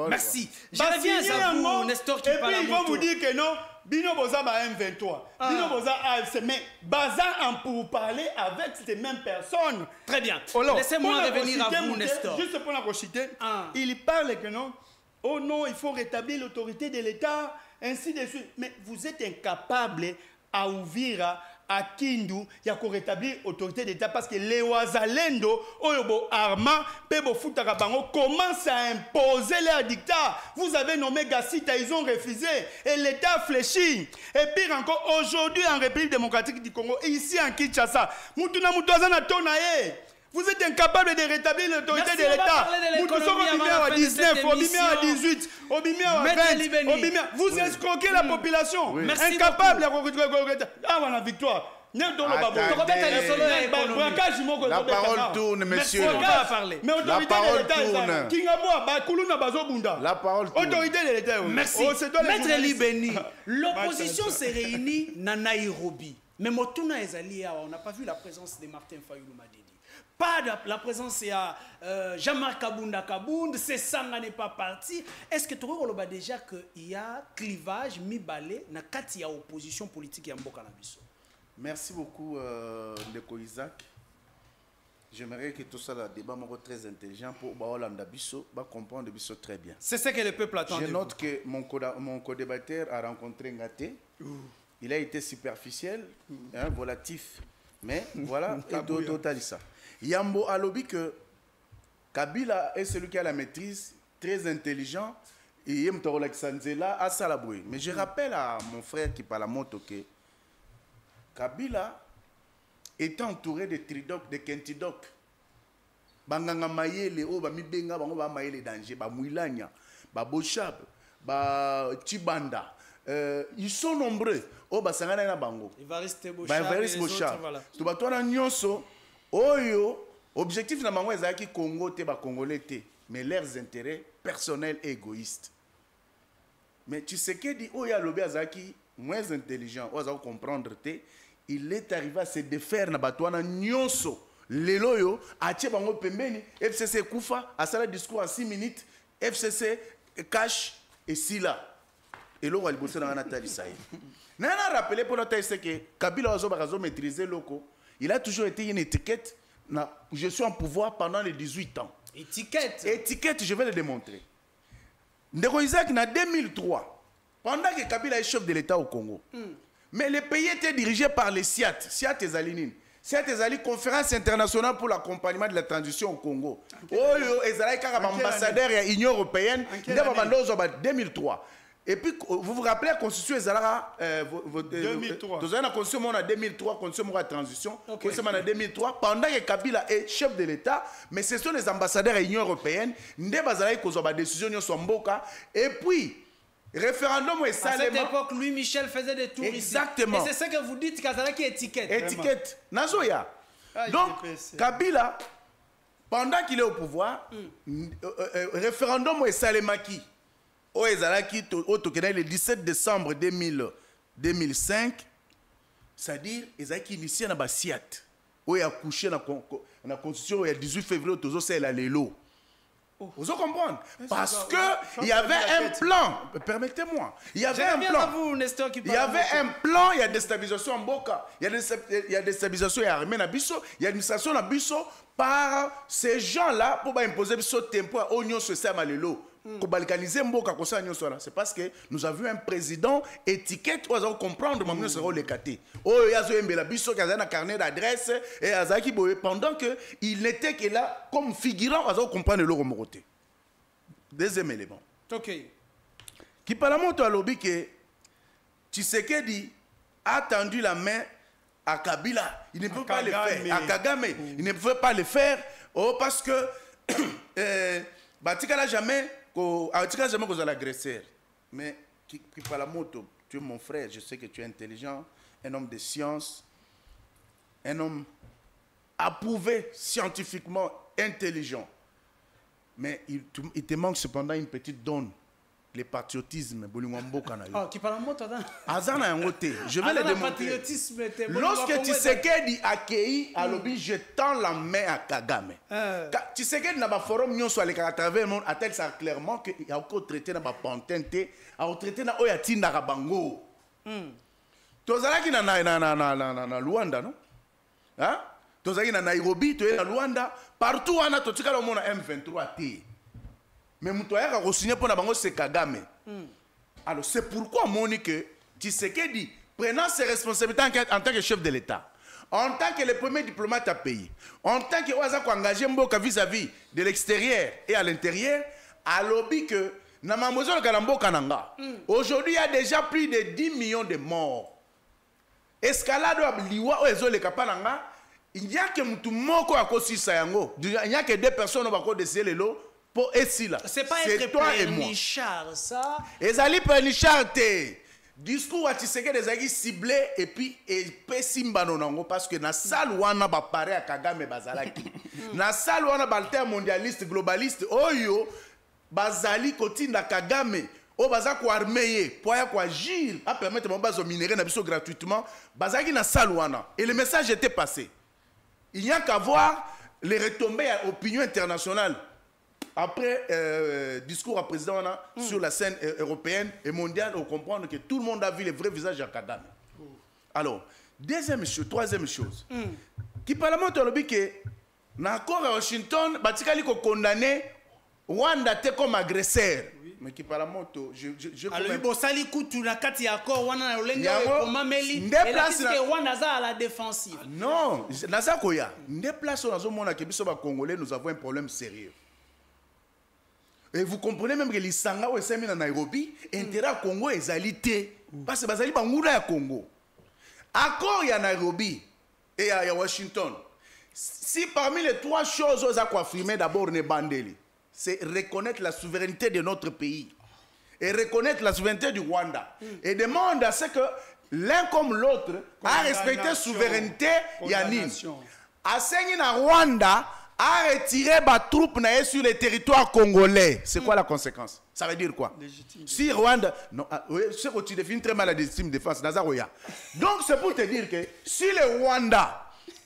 Merci. Je reviens à vous, Nestor, qui parle. Et puis ils vont vous dire que non, Bino Boza ba M23, Bino Boza AFC, mais Baza en pour parler avec ces mêmes personnes. Très bien. Laissez-moi revenir à vous, Nestor. Juste pour la reciter, il parle que non, oh non, il faut rétablir l'autorité de l'État, ainsi de suite. Mais vous êtes incapable à ouvrir à Kindu, il y a qu'on rétablir l'autorité d'État parce que les Ouazalendo, Oyobo Arma, Pebo Futarabango commencent à imposer leur dictat. Vous avez nommé Gassita, ils ont refusé et l'État fléchit. Et pire encore, aujourd'hui en République démocratique du Congo, ici en Kinshasa, Moutuna Moutouazana Tonaye. Vous êtes incapable de rétablir l'autorité de l'État. Au 19, au 18, au 20, vous escroquez la population. Incapable de ah, voilà, victoire. La parole tourne, monsieur. Mais autorité de l'État, la parole tourne. Autorité de l'État. Merci. Maître Libeni, l'opposition s'est réunie à Nairobi. Mais Motuna Ezali, on n'a pas vu la présence de Martin Fayulu Madidi. Pas de la présence de Jean-Marc Kabunda, c'est Sanga n'est pas parti. Est-ce que tu vois déjà qu'il y a clivage, mi-balé, dans la opposition politique et en Bokanabiso? Merci beaucoup, Ndeko Isaac. J'aimerais que tout ça, le débat est très intelligent pour comprendre Bisso très bien. C'est ce que le peuple attend. Je note que mon co-débatteur a rencontré Ngaté. Il a été superficiel, volatif. Mais voilà, total ça. Yambo a lobby que Kabila est celui qui a la maîtrise, très intelligent. Et il a Salaboué. Mais je rappelle à mon frère qui parle à moto que Kabila est entouré de Tridoc, de Kentidoc. Banganga Mayele, oh, mi benga, bango ba Mayele danger, ba Mouilania, ba Bochab, ba Chibanda. Ils sont nombreux. Oh, ba Sangana na bango. Evariste Bochab. Tu vas toi na nyonso. Oyo, objectif na bango ezaki Congo te ba Congolais te, mais leurs intérêts personnels et égoïstes. Mais tu sais que dit Oya Lobé Azaki moins intelligent, oza comprendre te. Il est arrivé à se défaire na batouana nyonso. Lelo yo, atie bango pembeni, FCC Koufa, a sala discours en 6 minutes, FCC cash et sila. Et là, on va le bosser dans Nathalie Saïd. Nana rappelé pour notre c'est que Kabila Ozo maîtriser loko. Il a toujours été une étiquette. Je suis en pouvoir pendant les 18 ans. Étiquette. Étiquette, je vais le démontrer. Ndeko Isaac, en 2003, pendant que Kabila est chef de l'État au Congo, mais le pays était dirigé par les SIAT, SIAT et Zalinine. SIAT et Zalinine, conférence internationale pour l'accompagnement de la transition au Congo. Oyo, Ezraï Karab, ambassadeur de l'Union européenne, en 2003. Et puis, vous vous rappelez la constitution Ezra 2003. Vous avez la constitution en 2003, constitution de la transition, constitution en 2003, pendant que Kabila est chef de l'État, mais ce sont les ambassadeurs de l'Union européenne, Nde Bazalaï Kozoba décision sur Mboka, et puis, référendum est salement. À cette époque, Louis Michel faisait des tours. Exactement. Ici. Et c'est ce que vous dites, Kazalaki étiquette. Étiquette. Nazoya. Donc, Kabila, pendant qu'il est au pouvoir, référendum est salemaki. Au Ezalaki, le 17 décembre 2005, c'est-à-dire, Ezalaki initié dans la SIAT. Où il a couché dans la constitution, le 18 février, c'est la Lelo. Vous comprenez? Parce qu'il y avait un plan. Permettez-moi. Il y avait un plan. Il y avait un plan, il y a déstabilisation en Boka. Il y a déstabilisation en armée Nabiso. Il y a administration Nabiso par ces gens-là pour imposer ce tempo à Oignon Social Malelo. Pour balkaniser Mboka, c'est parce que nous avons un président étiquette où nous comprendre comment nous serons les catés. Oh, il y a un carnet d'adresse et Azaki Boye pendant qu'il n'était que là comme figurant, nous comprendre le Romoroté. Deuxième élément. Ok. Qui parle à l'objet que Tshisekedi a tendu la main à Kabila. Il ne peut pas le faire. À Kagame, il ne peut pas le faire. Oh, parce que Batika n'a jamais. Jamais que vous allez agresser. Mais qui parle à moto, tu es mon frère, je sais que tu es intelligent, un homme de science, un homme approuvé scientifiquement, intelligent. Mais il te manque cependant une petite donne, le patriotisme. Oh, qui parle à moto, Azana Yangote, je vais le démontrer. Lorsque Tshisekedi accueilli à l'objet, je tends la main à Kagame. Tshisekedi n'a pas forum nyonso à travers le monde, a-t-il ça clairement qu'il y a encore traité dans la pantente, a traité dans Oyati Narabango. Tozalaki na Luanda, non? Hein? Tozalaki na Nairobi, tu es na Luanda, partout on a tout le monde M23 T. Mais Moutoya a signé pour Nabango, c'est Kagame. Alors, c'est pourquoi Monique Tshisekedi, prenant ses responsabilités en tant que chef de l'État, en tant que le premier diplomate à pays, en tant que Ouazako engagé Mboka vis-à-vis de l'extérieur et à l'intérieur, a lobby que Namamozo Kalambo Kananga. Aujourd'hui, il y a déjà plus de 10 millions de morts. Escalade Liwa Oezo le Kapananga, il n'y a que Moutoumoko à Kosi Sayango. Il n'y a que 2 personnes qui ont décidé le lot. C'est pas être toi et moi. Nichard, ça. Ezali Nichard te. Discours à Tshisekedi ezali ciblé et puis Simba nonango parce que na salle wana ba paré à Kagame bazalaki. Na salle wana balter mondialiste globaliste oyo bazali kotinda Kagame o baza ko armeye pour ya ko agir à permettre mon bazo minerai na biso gratuitement bazaki na salle wana et le message était passé. Il n'y a qu'à voir les retombées à l'opinion internationale. Après discours à président sur la scène européenne et mondiale, on comprend que tout le monde a vu le vrai visage de Kagame. Alors, troisième chose, qui parle de que L'accord à Washington, batikali ko condamné Rwanda te comme agresseur. Mais qui par la moto, je alors bon sali kutu na kati ya accord wana na olenge Yango, koma meli nde et la place piste na- Rwanda za à la défensive. Non, naza koya. Des places dans monde que biso ba Congolais nous avons un problème sérieux. Et vous comprenez même que les Sanga ou SMI na Nairobi, intérêt à Congo ezalité parce que bazali bangula ya Congo. Accord ya Nairobi et à Washington. Si parmi les trois choses aux quoi affirmer d'abord ne bandeli, c'est reconnaître la souveraineté de notre pays et reconnaître la souveraineté du Rwanda et demande à ce que l'un comme l'autre a respecté la souveraineté Yanine. A saigné na Rwanda a retiré ma troupe sur le territoire congolais. C'est quoi la conséquence? Ça veut dire quoi? Si Rwanda... Non, c'est que tu définis très mal la légitime défense. Nazaroya. Donc c'est pour te dire que si le Rwanda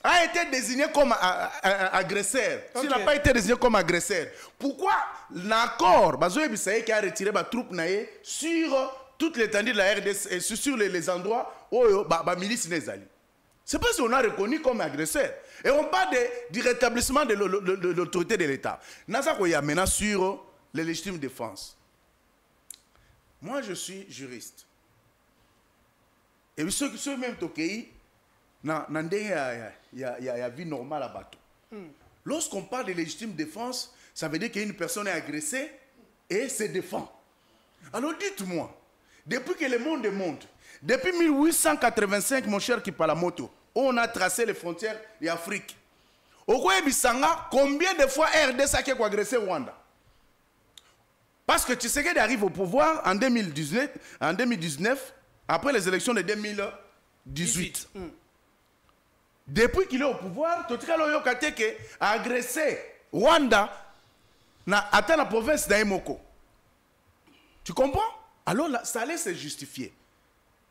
a été désigné comme agresseur, s'il n'a pas été désigné comme agresseur, pourquoi l'accord qui a retiré ma troupe sur toute l'étendue de la RDC et sur les endroits où la milice n'est allée? C'est parce qu'on a reconnu comme agresseur. Et on parle du rétablissement de l'autorité de l'État. Nazakoya maintenant sur les légitimes défense. Moi, je suis juriste. Et ceux même Tokei, il y a vie normale à bateau. Lorsqu'on parle de légitime défense, ça veut dire qu'une personne est agressée et se défend. Alors dites-moi, depuis que le monde est monde, depuis 1885, mon cher Kipalamoto, on a tracé les frontières d'Afrique. Combien de fois RDC a agressé Rwanda? Parce que Tshisekedi arrive au pouvoir en 2019, après les élections de 2018. Depuis qu'il est au pouvoir, Totikalo Yokateke a agressé Rwanda atteint la province d'Aimoko. Tu comprends? Alors là, ça allait se justifier.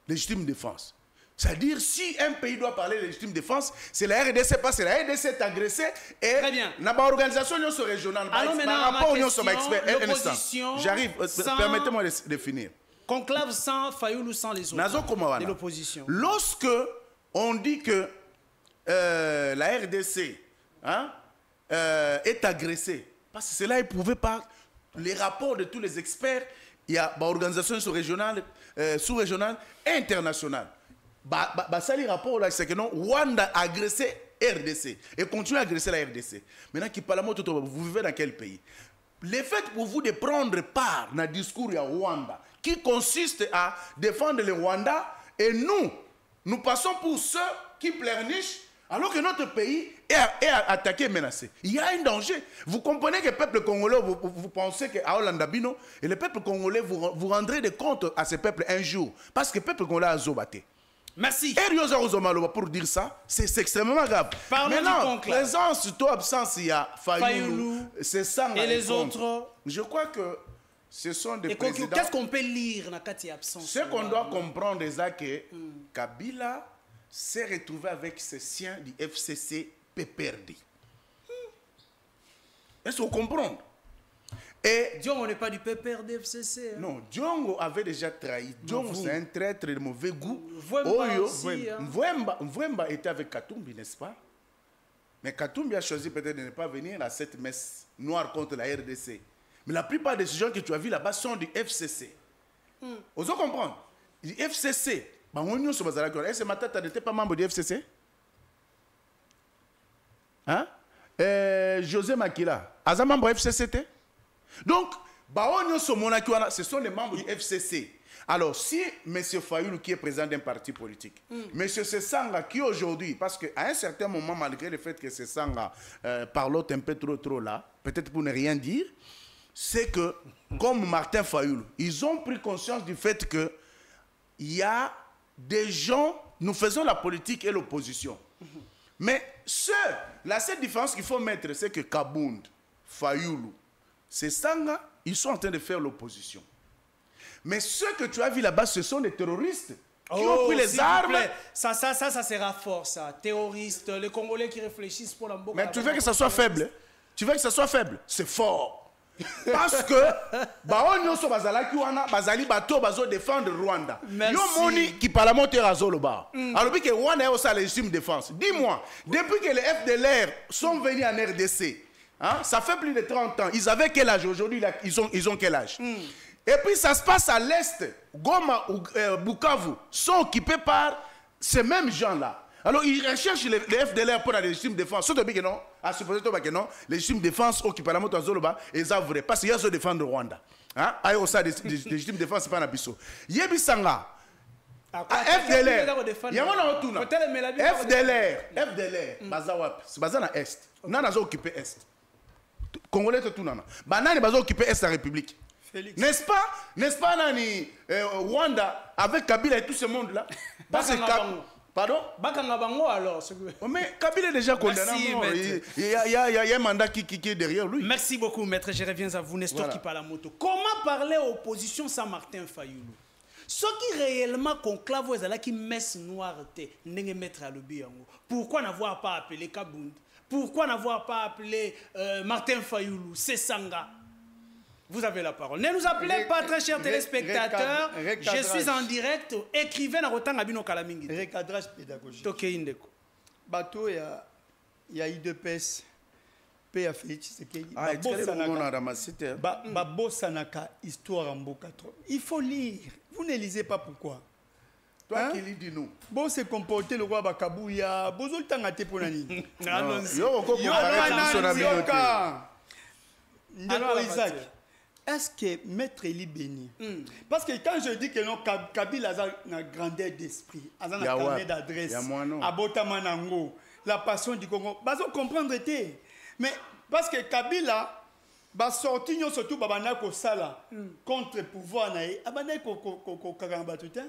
Légitime défense. C'est-à-dire, si un pays doit parler de légitime défense, c'est la RDC, parce que la RDC est agressée et la organisation régionale. Alors maintenant, ma question, j'arrive, permettez-moi de finir. Conclave sans Fayoulou, sans les autres de l'opposition. Lorsque on dit que la RDC est agressée, parce que cela est prouvé par les rapports de tous les experts, il y a une organisation sous-régionale et internationale. Ça, les rapports là, c'est que non, Rwanda a agressé RDC et continue à agresser la RDC. Maintenant, vous vivez dans quel pays? Le fait pour vous de prendre part dans le discours à Rwanda, qui consiste à défendre le Rwanda, et nous passons pour ceux qui pleurnichent, alors que notre pays est attaqué et menacé. Il y a un danger. Vous comprenez que le peuple congolais, vous pensez qu'à Hollandabino, et le peuple congolais, vous rendrez des comptes à ce peuple un jour. Parce que le peuple congolais a zobaté. Merci. Et pour dire ça, c'est extrêmement grave. Maintenant, présence, toi, absence, il y a Fayoulou, c'est ça. Et les autres? Je crois que ce sont des présidents... Qu'est-ce qu'on peut lire dans Kati absence? Ce qu'on doit comprendre, c'est que Kabila s'est retrouvé avec ses siens du FCC PPRD. Est-ce qu'on comprend? Et Diongo n'est pas du PPRD FCC. Hein? Non, Diongo avait déjà trahi. Diongo, c'est un traître de mauvais goût. Mvwemba était avec Katumbi, n'est-ce pas? Mais Katumbi a choisi peut-être de ne pas venir à cette messe noire contre la RDC. Mais la plupart des gens que tu as vus là-bas sont du FCC. Vous comprenez? Du FCC. Est-ce que Matata n'était pas membre du FCC? Hein? José Makila, est membre du FCC? Donc, ce sont les membres du FCC. Alors, si M. Fayoulou, qui est président d'un parti politique, M. Sessanga, qui aujourd'hui, parce qu'à un certain moment, malgré le fait que Sessanga parlote un peu trop là, peut-être pour ne rien dire, c'est que, comme Martin Fayoulou, ils ont pris conscience du fait qu'il y a des gens, nous faisons la politique et l'opposition. Mais la seule différence qu'il faut mettre, c'est que Kabound, Fayoulou, c'est Sanga, ils sont en train de faire l'opposition. Mais ceux que tu as vus là-bas, ce sont des terroristes qui ont pris les armes. Ça sera fort, ça. Terroristes, les Congolais qui réfléchissent pour la boca. Mais tu veux que ça soit faible? Tu veux que ça soit faible? C'est fort. Parce que bao nyonso bazalaki wana bazali bato bazo défendre Rwanda. Merci. Yo moni qui parlementaire azolo ba. Alors que Rwanda est aussi légitime défense. Dis-moi, depuis que les FDLR sont venus en RDC, hein, ça fait plus de 30 ans. Ils avaient quel âge aujourd'hui? Ils ont quel âge? Et puis ça se passe à l'est. Goma ou Bukavu sont occupés par ces mêmes gens-là. Alors ils recherchent les FDLR pour la légitime défense. Surtout que non, à supposer que non, légitime défense au Kiparamo Tazoloba, et ça vrai. Parce qu'il y a ce défendre le Rwanda. Hein? Aïe, ça, légitime défense, c'est pas un abisso. Yebisanga. FDLR. Il y a un autre. FDLR. Bazawap. C'est bazan à Est. Non, on a occupé Est. Congolais, tout le monde. Banane, ils ont occupé Est la République. N'est-ce pas, Nani, Rwanda, avec Kabila et tout ce monde-là? Parce que pardon? Bakanga bango alors. Mais Kabila est déjà condamné. Il y a un mandat qui est derrière lui. Merci beaucoup, maître. Je reviens à vous, Nestor Kipalamoto. Comment parler aux oppositions sans Martin Fayoulou? Ce qui réellement conclave est qui messe noire n'est maître à l'obé. Pourquoi n'avoir pas appelé Kabound? Pourquoi n'avoir pas appelé Martin Fayoulou? C'est Sanga. Vous avez la parole. Ne nous appelez pas, très chers téléspectateurs. Je suis en direct. Écrivez dans Rotan Abino Kalamingi. Recadrage pédagogique. Toke Indeko. Bateau, il y a IDPS. P.A. Félix Tshisekedi. Babosanaka, histoire en Bokato. Il faut lire. Vous ne lisez pas pourquoi. Toi qui lis, dis-nous. Bon, c'est comporté le roi Bakabouya. Bozol Tangate Ponani. Allons-y. Alors, Isaac. Est-ce que Maître Eli Béni, parce que quand je dis que non, Kabila a une grandeur d'esprit, a une carnet d'adresse, Abotamanango, la passion du Congo, vous comprendre. Mais parce que Kabila va sortir surtout Babanako Sala contre le pouvoir, Abanako Kakambatutin,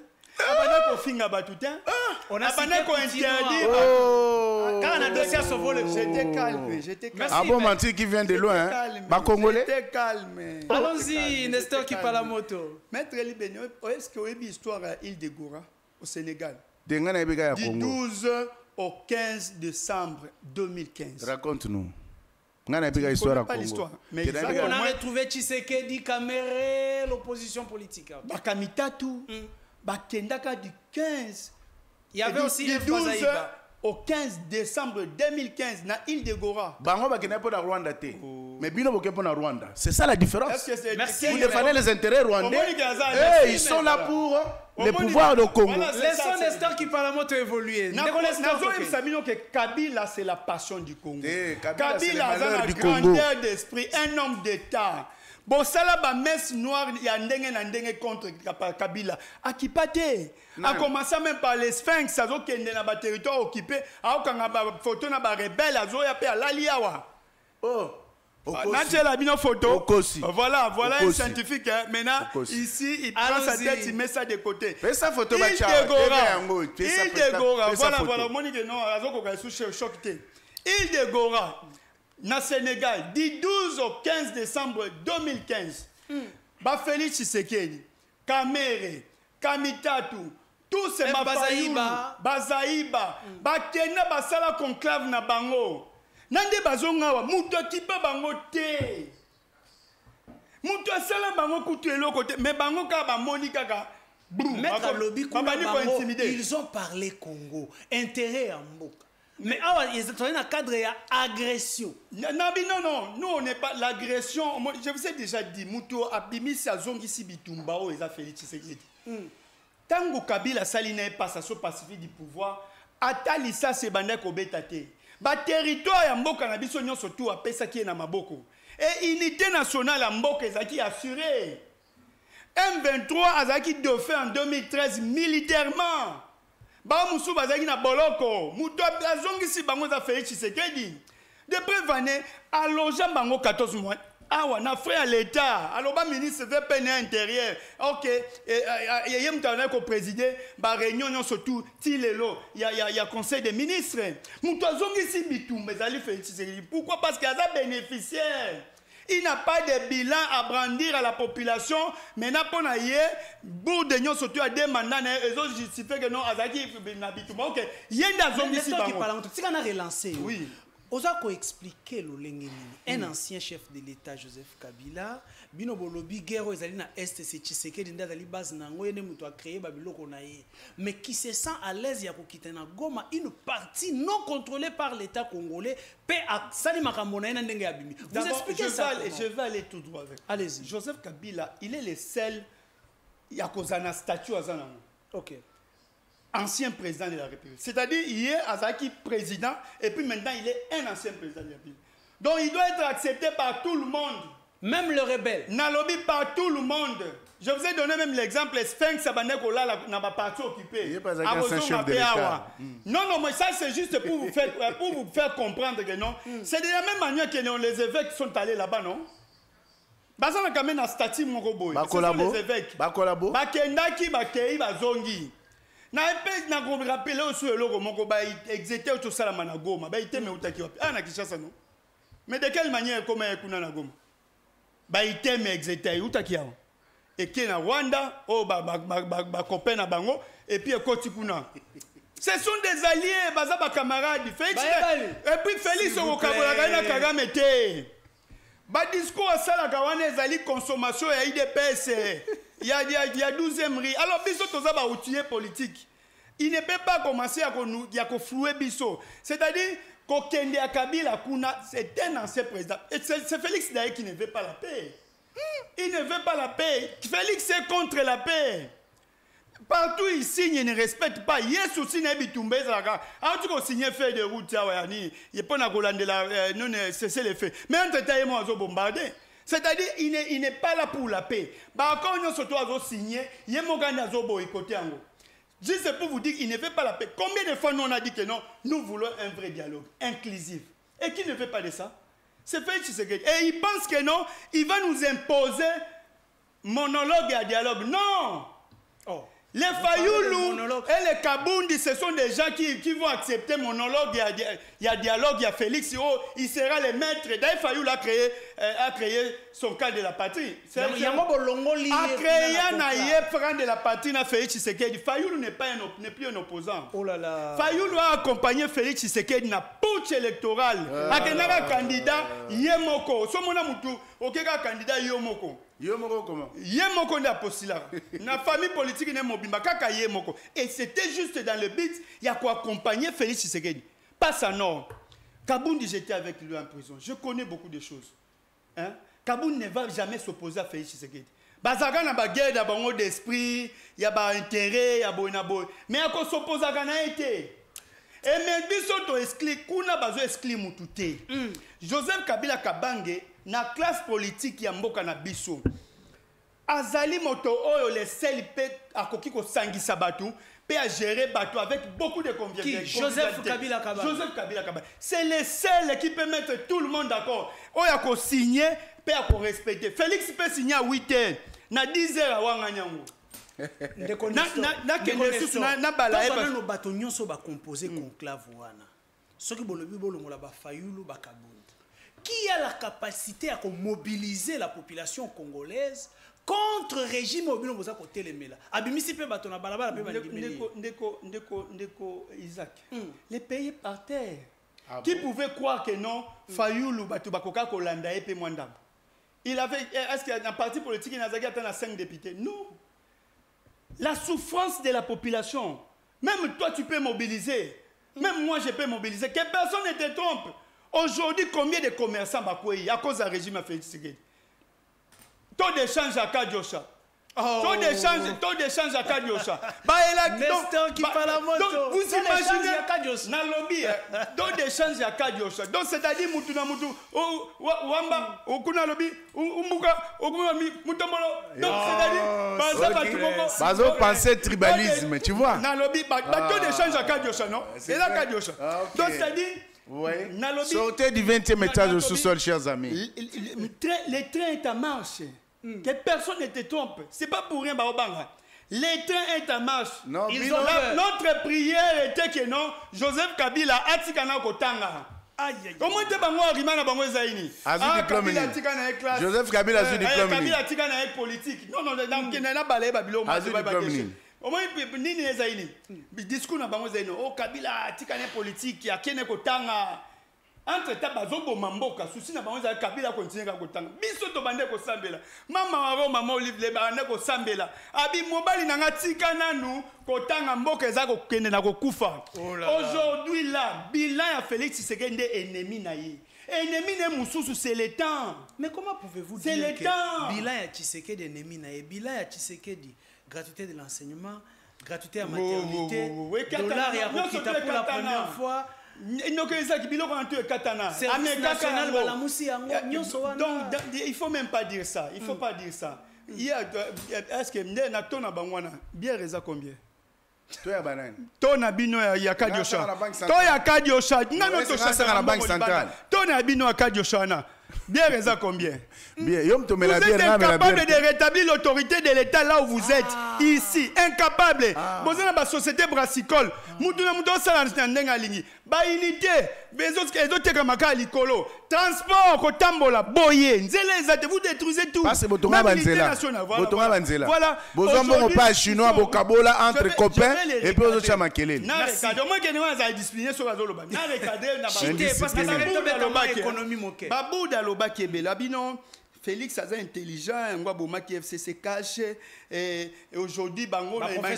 Abanako Finga Batutin, on a Abanako interdit. Quand on a dossier à sauver le j'étais calme. Ah bon, menti qui vient de loin, hein? Congolais. J'étais calme. Allons-y, Nestor Kipalamoto. Maître Eli Béni, est-ce que vous avez une histoire à Île de Gora, au Sénégal? Du 12 au 15 décembre 2015. Raconte-nous. On n'a pas l'histoire à Congo. Mais on a retrouvé Tshisekedi, Kamere, l'opposition politique. Bakamitatu, Bakendaka du 15. Il y avait aussi les 12 au 15 décembre 2015 na Île de Gora. Bango bakena pour la Rwanda té. Mais bino boké pour la Rwanda. C'est ça la différence. Merci. Vous défendez les intérêts rwandais. Ils sont là pour le pouvoir de Congo. Laissons Nestor Kipalamoto évoluer. Sabino que Kabila c'est la passion du Congo. Kabila a la grandeur d'esprit, un homme d'État. Bon, ça là, ba messe noire, il y a un contre Kabila. A qui pâté. A commencé même par les Sphinx, ça a été dans le territoire occupé. A quand on photo na ba rebelle, a zo ya l'aliawa. Oh. La photo. Voilà Okosi. Un scientifique. Hein. Maintenant, Okosi. Ici, il prend sa tête, il met ça de côté. Fais sa photo, Il de Gora. Voilà, Monique, non, Il de Gora. Na Sénégal, du 12 au 15 décembre 2015, Félix Tshisekedi, Kamere, Kamitatu, tous ces Bazaïba, Bakena Basala conclave na bango. Nande bazongawa, muto kipa bango te. Muto sala bango kutu eloko te, mais bango ka ba monika ka. Maître Lobby, ils ont parlé Congo, intérêt en Mboka. Mais ils sont dans un cadre d'agression. Non, nous on n'est pas l'agression. Je vous ai déjà dit, Mouto Abimisi Azongi Sibitumba, ils ont fait Tshisekedi. Tango Kabila Saline passe à ce pacifique du pouvoir, Atalisa Sebanda Kobetate. Ba territoire ya Mboka na biso nyo surtout à pesa qui est na maboko. Et unité nationale à Mboka ezaki assuré. M23 azaki dauphin en 2013 militairement. Ba musu bazaki na boloko muto azongisi bango za Félix Tshisekedi depuis vané allongeant bango 14 mois awa na frère l'état aloba ministre VPN intérieur OK yem tana ko présider ba réunion surtout tilelo il y a conseil des ministres muto azongisi bitumba zali Félix Tshisekedi pourquoi parce qu'il y a des bénéficiaires. Il n'a pas de bilan à brandir à la population. Maintenant, pour naïe, bourde de surtout à des mandats, ils ont justifié que non, Azaki n'a pas. Ok, il y a des hommes ici. Tu as relancé. Oui. Ozako expliquer le lengeni. Un ancien chef de l'État, Joseph Kabila, bino bolobi guerre ezali na est c'est Tshisekedi ndazali base nango yene muto a créé babiloko na ye. Mais qui se sent à l'aise ya kokita na Goma une partie non contrôlée par l'État congolais pe a sali makambo na ndenge ya bimi. Vous expliquez ça? Je vais aller tout droit avec. Allez-y. Joseph Kabila, il est le seul ya kozana statut azana. OK. Ancien président de la République. C'est-à-dire, hier, Azaki président, et puis maintenant, il est un ancien président de la République. Donc, il doit être accepté par tout le monde. Même le rebelle. Nalobi par tout le monde. Je vous ai donné même l'exemple, Sphinx Sabanekola, n'a pas parti occupé. Il n'est pas un chef de l'État. Non, non, mais ça, c'est juste pour vous faire comprendre que non. C'est de la même manière que non, les évêques sont allés là-bas, non? Bazana quand même un statut Moroboy. Ce sont les évêques. Bakolabo. Bakendaki, Bakei, Bazongi. Na epes na ko rappeler au sur eloko moko ba exécuter au sala na Goma ba iteme utaki wapi ana Kinshasa non mais de quelle manière comment ekuna na Goma ba iteme exécuter utaki yawo et qui na Rwanda oh ba copain na bango et puis ekoti kuna ce sont des alliés baza ba camarades Félix et puis Félix okabola na Kagame te ba discours sala kawana ezali consommation ya IDPS. Il y a 12e riz. Alors, biso toza ba outillé politique. Il ne peut pas commencer à flouer biso. C'est-à-dire qu'Okende à Kabila Kuna, c'est un ancien président. Et c'est Félix d'ailleurs qui ne veut pas la paix. Il ne veut pas la paix. Félix est contre la paix. Partout il signe, il ne respecte pas. Yes aussi n'est bitumbe zaka. En tout cas signer fait de route ya wani. Il peut na kolande la non c'est les faits. Mais entre-temps moi zo bombarder. C'est-à-dire, il n'est pas là pour la paix. Bah, quand on a signé, il y a un gars boycotté. Juste pour vous dire qu'il ne veut pas la paix. Combien de fois nous on a dit que non, nous voulons un vrai dialogue, inclusif. Et qui ne veut pas de ça? C'est Félix Tshisekedi. Et il pense que non, il va nous imposer monologue et dialogue. Non! Oh. Les Fayoulou et les Kabundi, ce sont des gens qui vont accepter monologue, il y a dialogue, il y a Félix, il sera le maître. D'ailleurs, Fayoulou a créé son cas de la patrie. A créé un de la patrie, Félix Tshisekedi. Fayoulou n'est plus un opposant. Oh là là. Fayoulou a accompagné Félix Tshisekedi dans la putsch électorale. Akenaka candidat, Yemoko. Somona Moutou, Okeka candidat Yemoko. Yemoko comment? Yemoko n'a pas là. La famille politique n'est mobile. Kaka Yemoko. Et c'était juste dans le but, il y a quoi accompagner Félix Tshisekedi. Pas ça non. Kabundi, j'étais avec lui en prison. Je connais beaucoup de choses. Hein? Kabundi ne va jamais s'opposer à Félix Tshisekedi. Bazaka na baguette, il y a un d'esprit, il y a un intérêt, il y a un boy. Mais à quoi s'opposer à Ghana été? Et même biso to excli, kuna bazo excli mutute. Joseph Kabila Kabange na classe politique ya mboka na biso. Azali moto oyo le sel pe akoki ko sangisa batu pe a gérer batu avec beaucoup de convivialité. Qui? Joseph Kabila Kabange. Joseph Kabila Kabange. C'est le seul qui peut mettre tout le monde d'accord. Oyo ko signer pe a ko respecter. Félix peut signer à 8h na 10h à Wanganyango. Nos bateaux nyonso ba composé conclave wana. Soki bolobi bolongola ba Fayulu ba Kabundi. Qui a la capacité à mobiliser la population congolaise contre le régime mobile boza côté les mela. Abimisi pe bato na balabala pe ba ndeko Isaac. Les pays par terre. Qui pouvait croire que non Fayulu bato bakoka kolanda et pe mwandam. Il avait est-ce qu'il y a un parti politique qui n'a pas 5 députés? Non. La souffrance de la population. Même toi, tu peux mobiliser. Même moi, je peux mobiliser. Que personne ne te trompe. Aujourd'hui, combien de commerçants à cause du régime à Félix Tshisekedi? Taux d'échange à Kadiosha. Taux d'échange à Kadiosha. Nestor qui parle la moto. Donc, vous imaginez dans le lobby, taux d'échange à Kadiosha. Donc, c'est-à-dire, Moutouna Moutou, Wamba, Okuna lobby, Umbuka, Okuna Moutomolo. Donc, c'est-à-dire, Bazo pensait tribalisme, tu vois. Dans le lobby, taux d'échange à Kadiosha, non? C'est là Kadiosha. Donc, c'est-à-dire, ouais. Sortez du 20e étage au sous-sol, chers amis. Le train est en marche. Que personne ne te trompe. Ce n'est pas pour rien, Baobanga. Le train est en marche. Non, notre prière était que non, Joseph Kabila Atikana Kotanga. Comment tu vas voir Rimana Bango Zaini? Joseph Kabila a su diplôme. Kabila Atikana avec politique. Non, dans Kenana Balé Babylon. Au moins, Nini Zaini. Discours na Bango Zaini. Oh, Kabila Atikana politique. Il y a Kene Kotanga. entre ta bazobo mamboka souci na bango za Kabila continue ka kotanga biso to bande ko sambela mama waro mama Olive le bande ko sambela abi mobali na ngatika nanu kotanga mboka eza ko kende na ko kufa aujourd'hui là bilan ya Félix Tshisekedi ennemi na ye ennemi ne mususu c'est le temps. Mais comment pouvez-vous dire que temps. bilan ya Tshisekedi ennemi na ye bilan ya Tshisekedi gratuité de l'enseignement gratuité à maternité dollar ya kokita pour la première fois donc il faut même pas dire ça. Il faut pas dire ça. Est-ce que Nato na bangwana bien reza combien? Toi banane. Toi na bino ya Kadiosha. Toi ya Kadiosha. Nano to chasa na banque centrale. Toi na bino ya Kadiosha na. Bien reza combien? Bien, vous êtes incapable de rétablir l'autorité de l'État là où vous êtes, ici, incapable. Vous êtes dans la société brassicole. Vous êtes dans la unité, transport, kotambola, boye, vous détruisez tout. Voilà. Vous avez pas chinois, bokabola entre copains et puis vous avez makelé. Parce que Félix Aza intelligent, FCC cache et aujourd'hui bango mais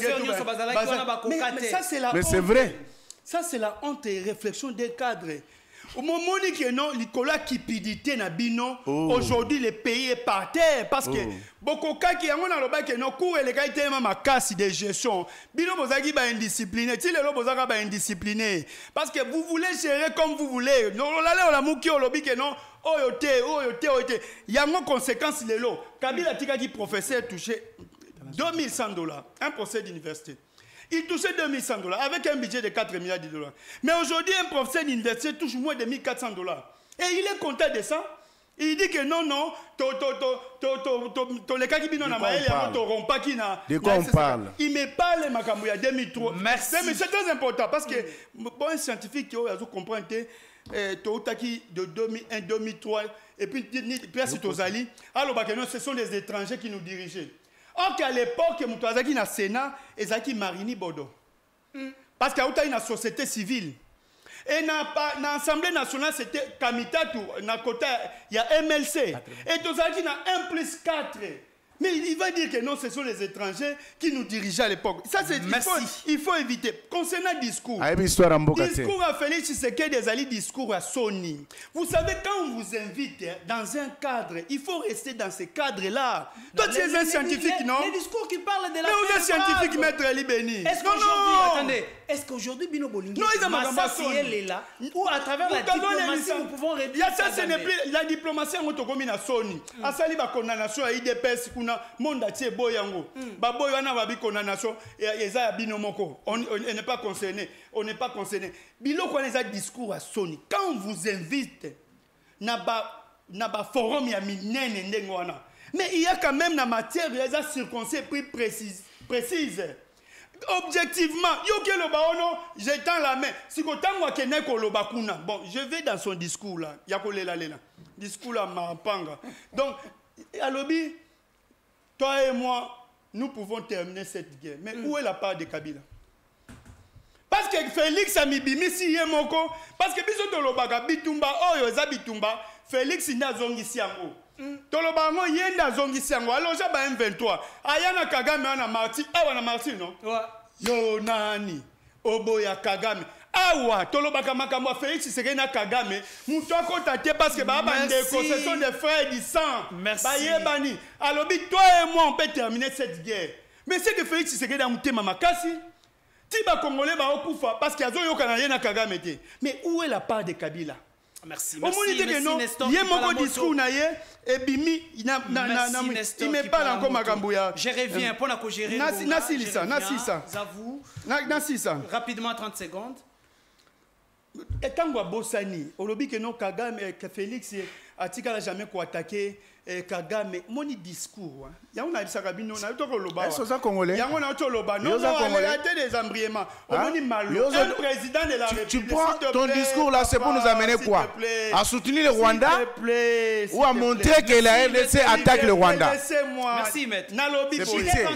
c'est vrai. Ça c'est la honte et réflexion des cadres. Au moment où non, Nicolas cupidité na bino, aujourd'hui le pays est par terre parce que beaucoup qui yango na loba que non cours et les gars tellement ma casse de gestion. Bino bozaki ba indiscipliné, ti le bozaka ba indiscipliné parce que vous voulez gérer comme vous voulez. Non la la muki olobi que non oyote. Yango conséquence lelo. Kabila tika qui professeur touché $2100 un procès d'université. Il touchait $2100 avec un budget de 4 milliards de dollars. Mais aujourd'hui, un professeur d'université touche moins de $1400. Et il est content de ça. Il dit que non, les cas qui viennent dans ma de quoi on parle? Il me parle Makamouya 2003. Merci. Mais c'est très important parce que bon, un scientifique qui a compris de 2001, 2003 et puis c'est aux alliés. Alors, ce sont les étrangers qui nous dirigeaient. Or qu'à l'époque, Moutouazaki na Sénat et Zaki Marini Bodo. Parce qu'il y a une société civile. Et dans l'Assemblée nationale, c'était Kamitatu. Il y a MLC. Et tout ça, il y a 1+4. Mais il va dire que non, ce sont les étrangers qui nous dirigeaient à l'époque. Ça, c'est il faut éviter. Concernant le discours. Discours à Félix Tshisekedi des alliés, discours à Sony. Vous savez, quand on vous invite dans un cadre, il faut rester dans ce cadre-là. Toi, tu es un scientifique, non? Les discours qui parlent de la mais vous êtes scientifique, maître Ali Beni. Est-ce qu'aujourd'hui, attendez, est-ce qu'aujourd'hui, Bino Bolingi, est là, ou à travers la diplomatie, nous pouvons réduire ça, ce n'est plus la diplomatie en autonomie à Sony. À Sali, la condamnation à IDPS, monde atié boyango baboy wana babi condamnation et eza bino moko on n'est pas concerné biloko les discours à Sony quand on vous invite na ba forum ya minene ndengo wana mais il y a quand même na matière les circonstances précises objectivement yoke loba ono j'étends la main si ko tangwa kene ko loba kuna bon je vais dans son discours là ya ko lela discours là mapanga donc alobi toi et moi, nous pouvons terminer cette guerre. Mais où est la part de Kabila? Parce que Félix a mis bimisi yemoko. Parce que biso tolobaga bitumba, yoza bitumba. Félix n'a zongi siango. Tolobango yenda zongi siango. Alors j'ai ba M23. Ayana Kagame ana Marti. Wana Marti non? Yo nani. Oboya Kagame. Awa, tolobaka makambo Félix Tshisekedi na Kagame, muto akotate parce que baba ndeko, ce sont des frères du sang. Merci. Bayebani. Alors toi et moi on peut terminer cette guerre. Mais c'est que Félix Tshisekedi a muté mama kasi. Tiba Congolais ba okufa parce qu'il y a zo yoka na Kagame te. Mais où est la part de Kabila? Merci. Nestor. Il y a mon discours na ye et bimi il me parle encore makambouya. Je reviens pour la gérer. Nasisa. Rapidement 30 secondes. Et quand on bossani, on lobby que non Kagame que Félix atika n'a jamais quoi attaquer Kagame mon discours. Ya on a dit ça kabino na to ko loba. Est-ce ça congolais? Ya on a to loba. Non, arrêtez des embriements. On dit malo. Un président de la République. Tu prends ton discours là, c'est pour nous amener quoi? À soutenir le Rwanda ou à montrer que la RDC attaque le Rwanda? Merci maître. C'est pitié.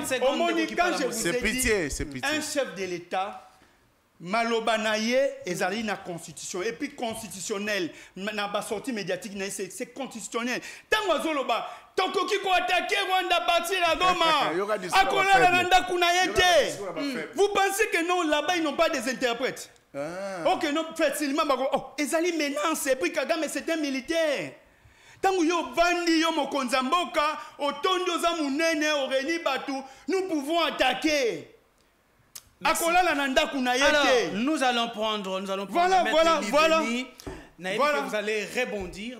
quand je vous ai dit un chef de l'État maloba na ye ezali na constitution et puis constitutionnel na ba sortie médiatique na c'est constitutionnel tango azoloba tokoki ko attaquer Rwanda partir à Goma akolala na ndaku na yete. Vous pensez que non là-bas ils n'ont pas des interprètes? OK, non facilement bako oh ezali menace et puis Kagame c'est un militaire. Tango yo bandi yo mokonza mboka otondo za munene oreni batu nous pouvons attaquer. Alors, nous allons prendre voilà. Vous allez rebondir.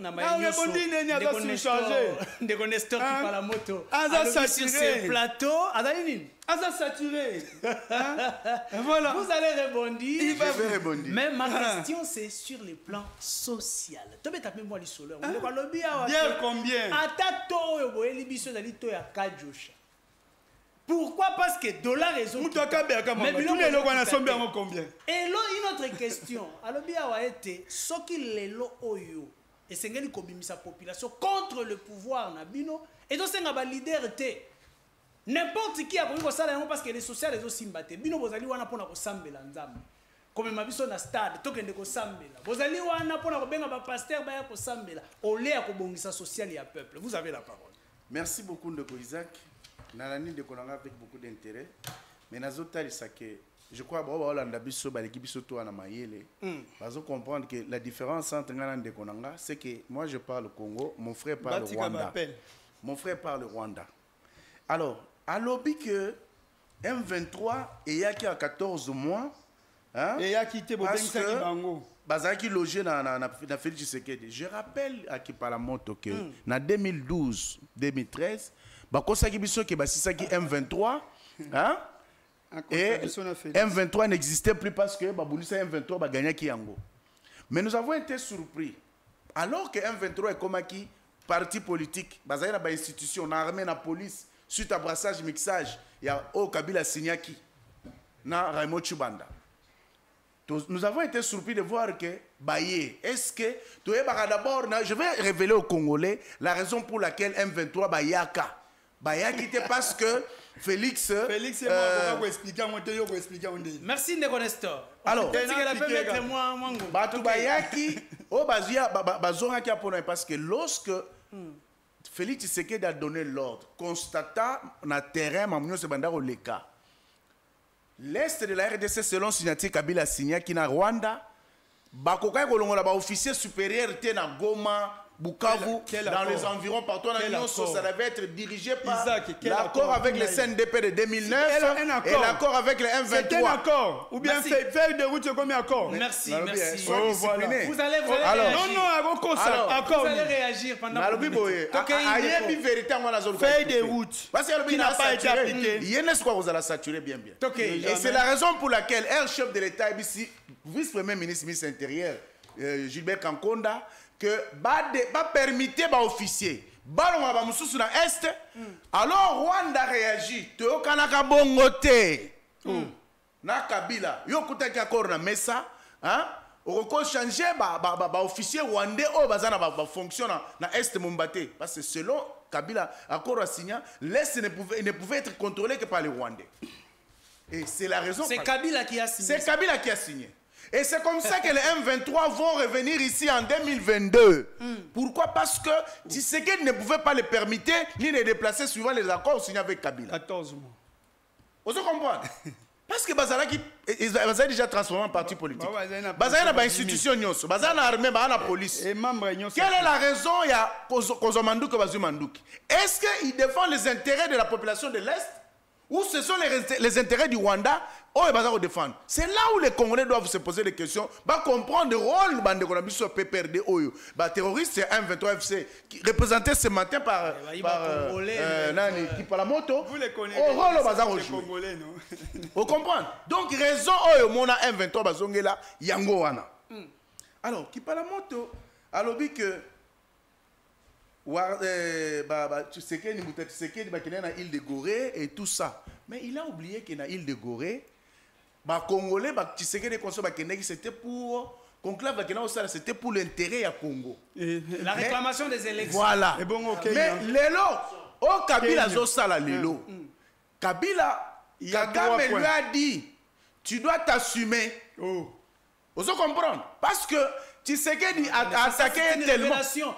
Des connaisseurs qui parlent la moto. Sur ce plateau. Saturé. Voilà. Vous allez rebondir. Je vais rebondir. Mais ma question, c'est sur le plan social. Tu peux taper moi les soleurs. Bien combien? Pourquoi? Parce que dollar raison. Et là, une autre question. Alors bien a été ce qui les lo oyo et c'est ngeli kobimisa population contre le pouvoir na bino et donc c'est ngaba leader te. N'importe qui a komi ko sala yango parce que les sociaux les osimbate. Bino bozali wana pona ko sambela nzambe. Comme mabiso na stade tokende ko sambela. Bozali wana pona ko benga ba pasteur ba ya ko sambela. Olé ya ko bongisa social ya peuple. Vous avez la parole. Merci beaucoup Ndeko Isaac. Nalani de Konanga avec beaucoup d'intérêt. Mais nazotali sake, je crois que comprendre que la différence entre Ngana de Konanga, c'est que moi je parle Congo, mon frère parle Rwanda. Mon frère parle Rwanda. Alors, à l'objet que M23 et Yaki a 14 mois, hein, et Yaki te bobengisa bango. Bazaki logé na Félix Tshisekedi. Je rappelle à qui parle moto que na 2012, 2013, bakosaki biso ke basisaki M23, hein? Et M23 n'existait plus parce que babulisa M23 ba gagnaki yango. Mais nous avons été surpris. Alors que M23 est comme qui parti politique, bazali na ba institution, na armée, na police, suite à brassage mixage, il y a au Kabila Signaki, na Raymond Chubanda. Nous avons été surpris de voir que Baye, est-ce que d'abord, je vais révéler aux Congolais la raison pour laquelle M23 Bayaka. Bayaki était parce que Félix et moi, on expliquer. Merci Ndeko Nestor. Alors, Bayaki, parce que lorsque Félix Tshisekedi a donné l'ordre, constata na terrain, l'Est de la RDC, selon signature Kabila signé qui na Rwanda, Bakoka Kolongola ba officier supérieur était na Goma, Bukavu, dans les environs partout en Union, ça devait être dirigé par l'accord avec le CNDP de 2009 et l'accord avec le M23. C'est un accord. Ou bien feuille de route comme accord. Merci, merci. Vous allez vous allez réagir pendant feuille de route. Parce qu'il n'a pas été appliqué. Il y a une espoir vous allez saturer bien. Et c'est la raison pour laquelle un chef de l'État, vice-premier ministre, ministre intérieur, Gilbert Kankonda, que ba permettre ba officier balonga ba mususu na est alors Rwanda réagit to kanaka bongote na Kabila yo kutaki accord na mesa hein oko changer ba officier rwandais o bazana ba fonction na est Mombate parce que selon Kabila accord a signé l'est ne pouvait être contrôlé que par les Rwandais et c'est la raison c'est Kabila qui a signé. C'est Kabila qui a signé. Et c'est comme ça que les M23 vont revenir ici en 2022. Pourquoi? Parce que Tshisekedi ne pouvait pas les permettre ni les déplacer suivant les accords signés avec Kabila. 14 mois. Vous comprenez? Parce que Bazalaki est déjà transformé en parti politique. Bazalaki n'a pas institution, Bazalaki n'a armée, n'a police. Quelle est la raison il y a Kozomandouk et Bazumandouk? Est-ce qu'il défend les intérêts de la population de l'Est? Ou ce sont les intérêts du Rwanda? C'est là où les Congolais doivent se poser des questions, comprendre le rôle de PPRD Oyo. Terroriste, c'est un 23 FC représenté ce matin par qui par la moto. Vous les connaissez. Les Congolais, non? Vous comprenez? Donc raison Oyo mona M23 bazongela yango wana. Alors qui par la moto, alors que tu sais que na île de Gorée et tout ça. Mais il a oublié que na île de Gorée, Congolais, c'était pour conclave, c'était pour l'intérêt à Congo. La réclamation des élections. Voilà. Mais Lelo, au Kabila Zosala Lelo, Kabila, Kagame lui a dit, tu dois t'assumer. Vous comprenez? Parce que Tshisekedi a attaqué tellement.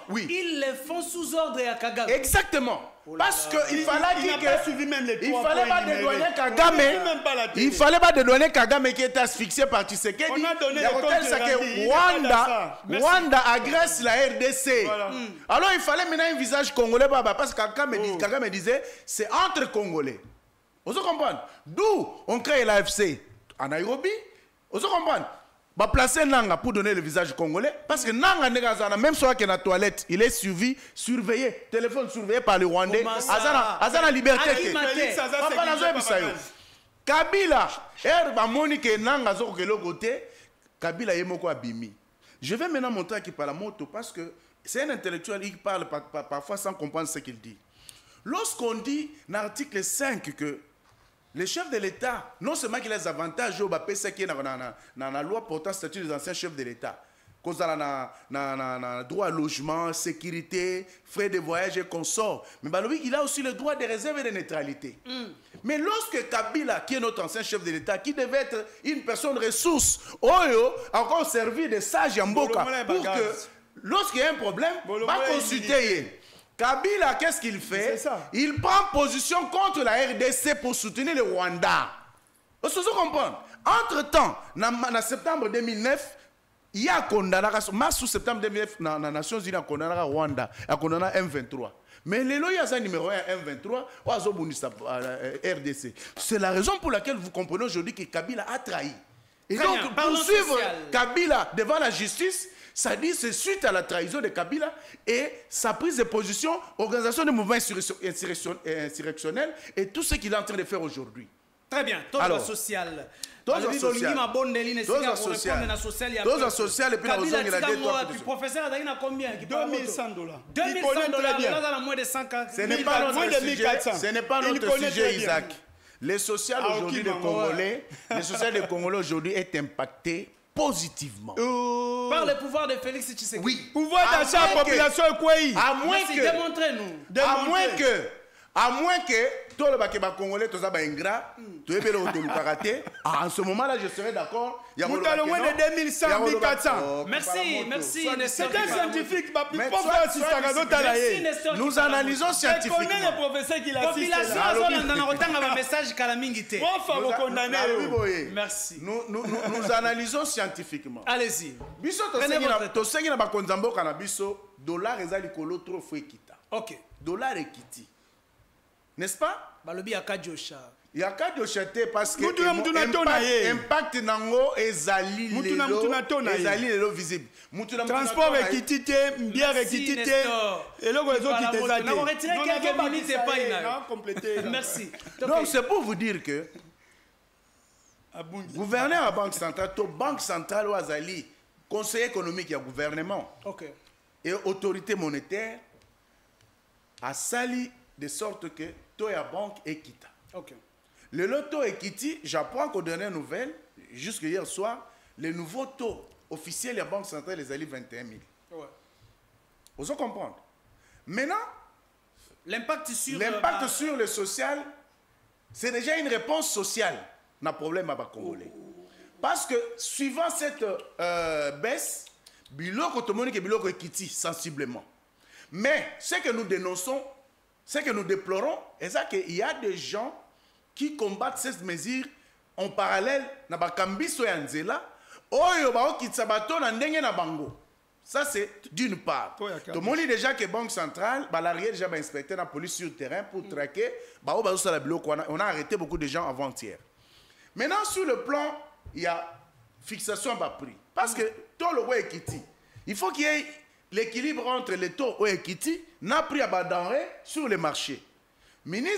Oui. Ils les font sous ordre à Kagame. Exactement. Parce qu'il fallait qu'il n'a pas suivi même les il fallait pas dédouaner Kagame. Il fallait pas dédouaner Kagame qui était asphyxié par Tshisekedi. On a donné le compte Rwanda agresse la RDC. Voilà. Alors il fallait maintenant un visage congolais parce que Kagame disait c'est entre Congolais. Vous comprenez? D'où on crée l'AFC à Nairobi. Vous comprenez? Va placer Nanga pour donner le visage congolais. Parce que Nanga, même si il est dans la toilette, il est surveillé, téléphone surveillé par les Rwandais. Azana liberté. Kabila, Nanga côté, Kabila est moko abimi. Je vais maintenant montrer qu'il parle à moto parce que c'est un intellectuel, il parle parfois sans comprendre ce qu'il dit. Lorsqu'on dit dans l'article 5 que le chef de l'État, non seulement qu'il a des avantages, dans la loi portant statut des anciens chefs de l'État, cause na droit à logement, sécurité, frais de voyage et consorts, mais il a aussi le droit de réserve et de neutralité. Mais lorsque Kabila, qui est notre ancien chef de l'État, qui devait être une personne ressource, a encore servi de sage Mboka pour que lorsqu'il y a un problème, va consulter. Kabila, qu'est-ce qu'il fait? Il prend position contre la RDC pour soutenir le Rwanda. Vous comprenez? Entre-temps, en septembre 2009, il y a condamné, mars ou septembre 2009, dans les Nations Unies, condamné Rwanda, condamné M23. Mais les lois, il y a un numéro 1, M23, ou RDC. C'est la raison pour laquelle vous comprenez aujourd'hui que Kabila a trahi. Et donc, poursuivre Kabila devant la justice, ça dit c'est suite à la trahison de Kabila et sa prise de position, organisation de mouvements insurrectionnels et tout ce qu'il est en train de faire aujourd'hui. Très bien. Toza social. Toza social. Toza social et puis la raison il a dit professeur a donné combien? 2100 dollars. 2100 dollars. Là, moins de 100. Ce n'est pas notre sujet. Ce n'est pas notre sujet, Isaac. Le social aujourd'hui des Congolais, le social des Congolais aujourd'hui est impacté positivement. Par le pouvoir de Félix Tshisekedi. Oui. Pouvoir d'achat à la population est quoi? À moins que. Démontrez-nous. À moins que tout le Congolais, tout ça, ingrat, tout le karaté. En ce moment-là, je serais d'accord. Il y a moins de 2100, 1400. Merci. C'est un scientifique. Nous analysons scientifiquement. Je connais le professeur qui l'a assisté. Merci. Nous analysons scientifiquement. Allez-y. Dollar est trop fou. Ok. Dollar est kiti. N'est-ce pas? Balobi akadjosha. Il y a qu'à parce que impact nango ezali lelo visible. Transport équitité, bière équitité. Et là on retire quelques minutes et pas compléter. Merci. Donc c'est pour vous dire que gouverneur à Banque centrale, Banque centrale ou azali conseiller économique et gouvernement. Et autorité monétaire a sali de sorte que taux à banque équita. Le loto équiti, j'apprends qu'aux dernières nouvelles, jusque hier soir, le nouveau taux officiel de la Banque centrale est allé 21 000. Vous comprenez? Maintenant, l'impact sur le social, c'est déjà une réponse sociale à un problème à Congolais. Parce que suivant cette baisse, biloko tomoni ke biloko équiti sensiblement. Mais ce que nous dénonçons, ce que nous déplorons, c'est qu'il y a des gens qui combattent ces mesures en parallèle na bakambiso ya nzela oyo baokitsa bato na ndenge na bango. Ça c'est d'une part. Tout le monde dit déjà que Banque centrale, l'arrière déjà inspecté la police sur le terrain pour traquer. On a arrêté beaucoup de gens avant-hier. Maintenant sur le plan, il y a fixation à prix. Parce que tout le roi Ekiti, il faut qu'il y ait l'équilibre entre les taux au Ekiti, n'a pris à denrées sur le marché. Ministre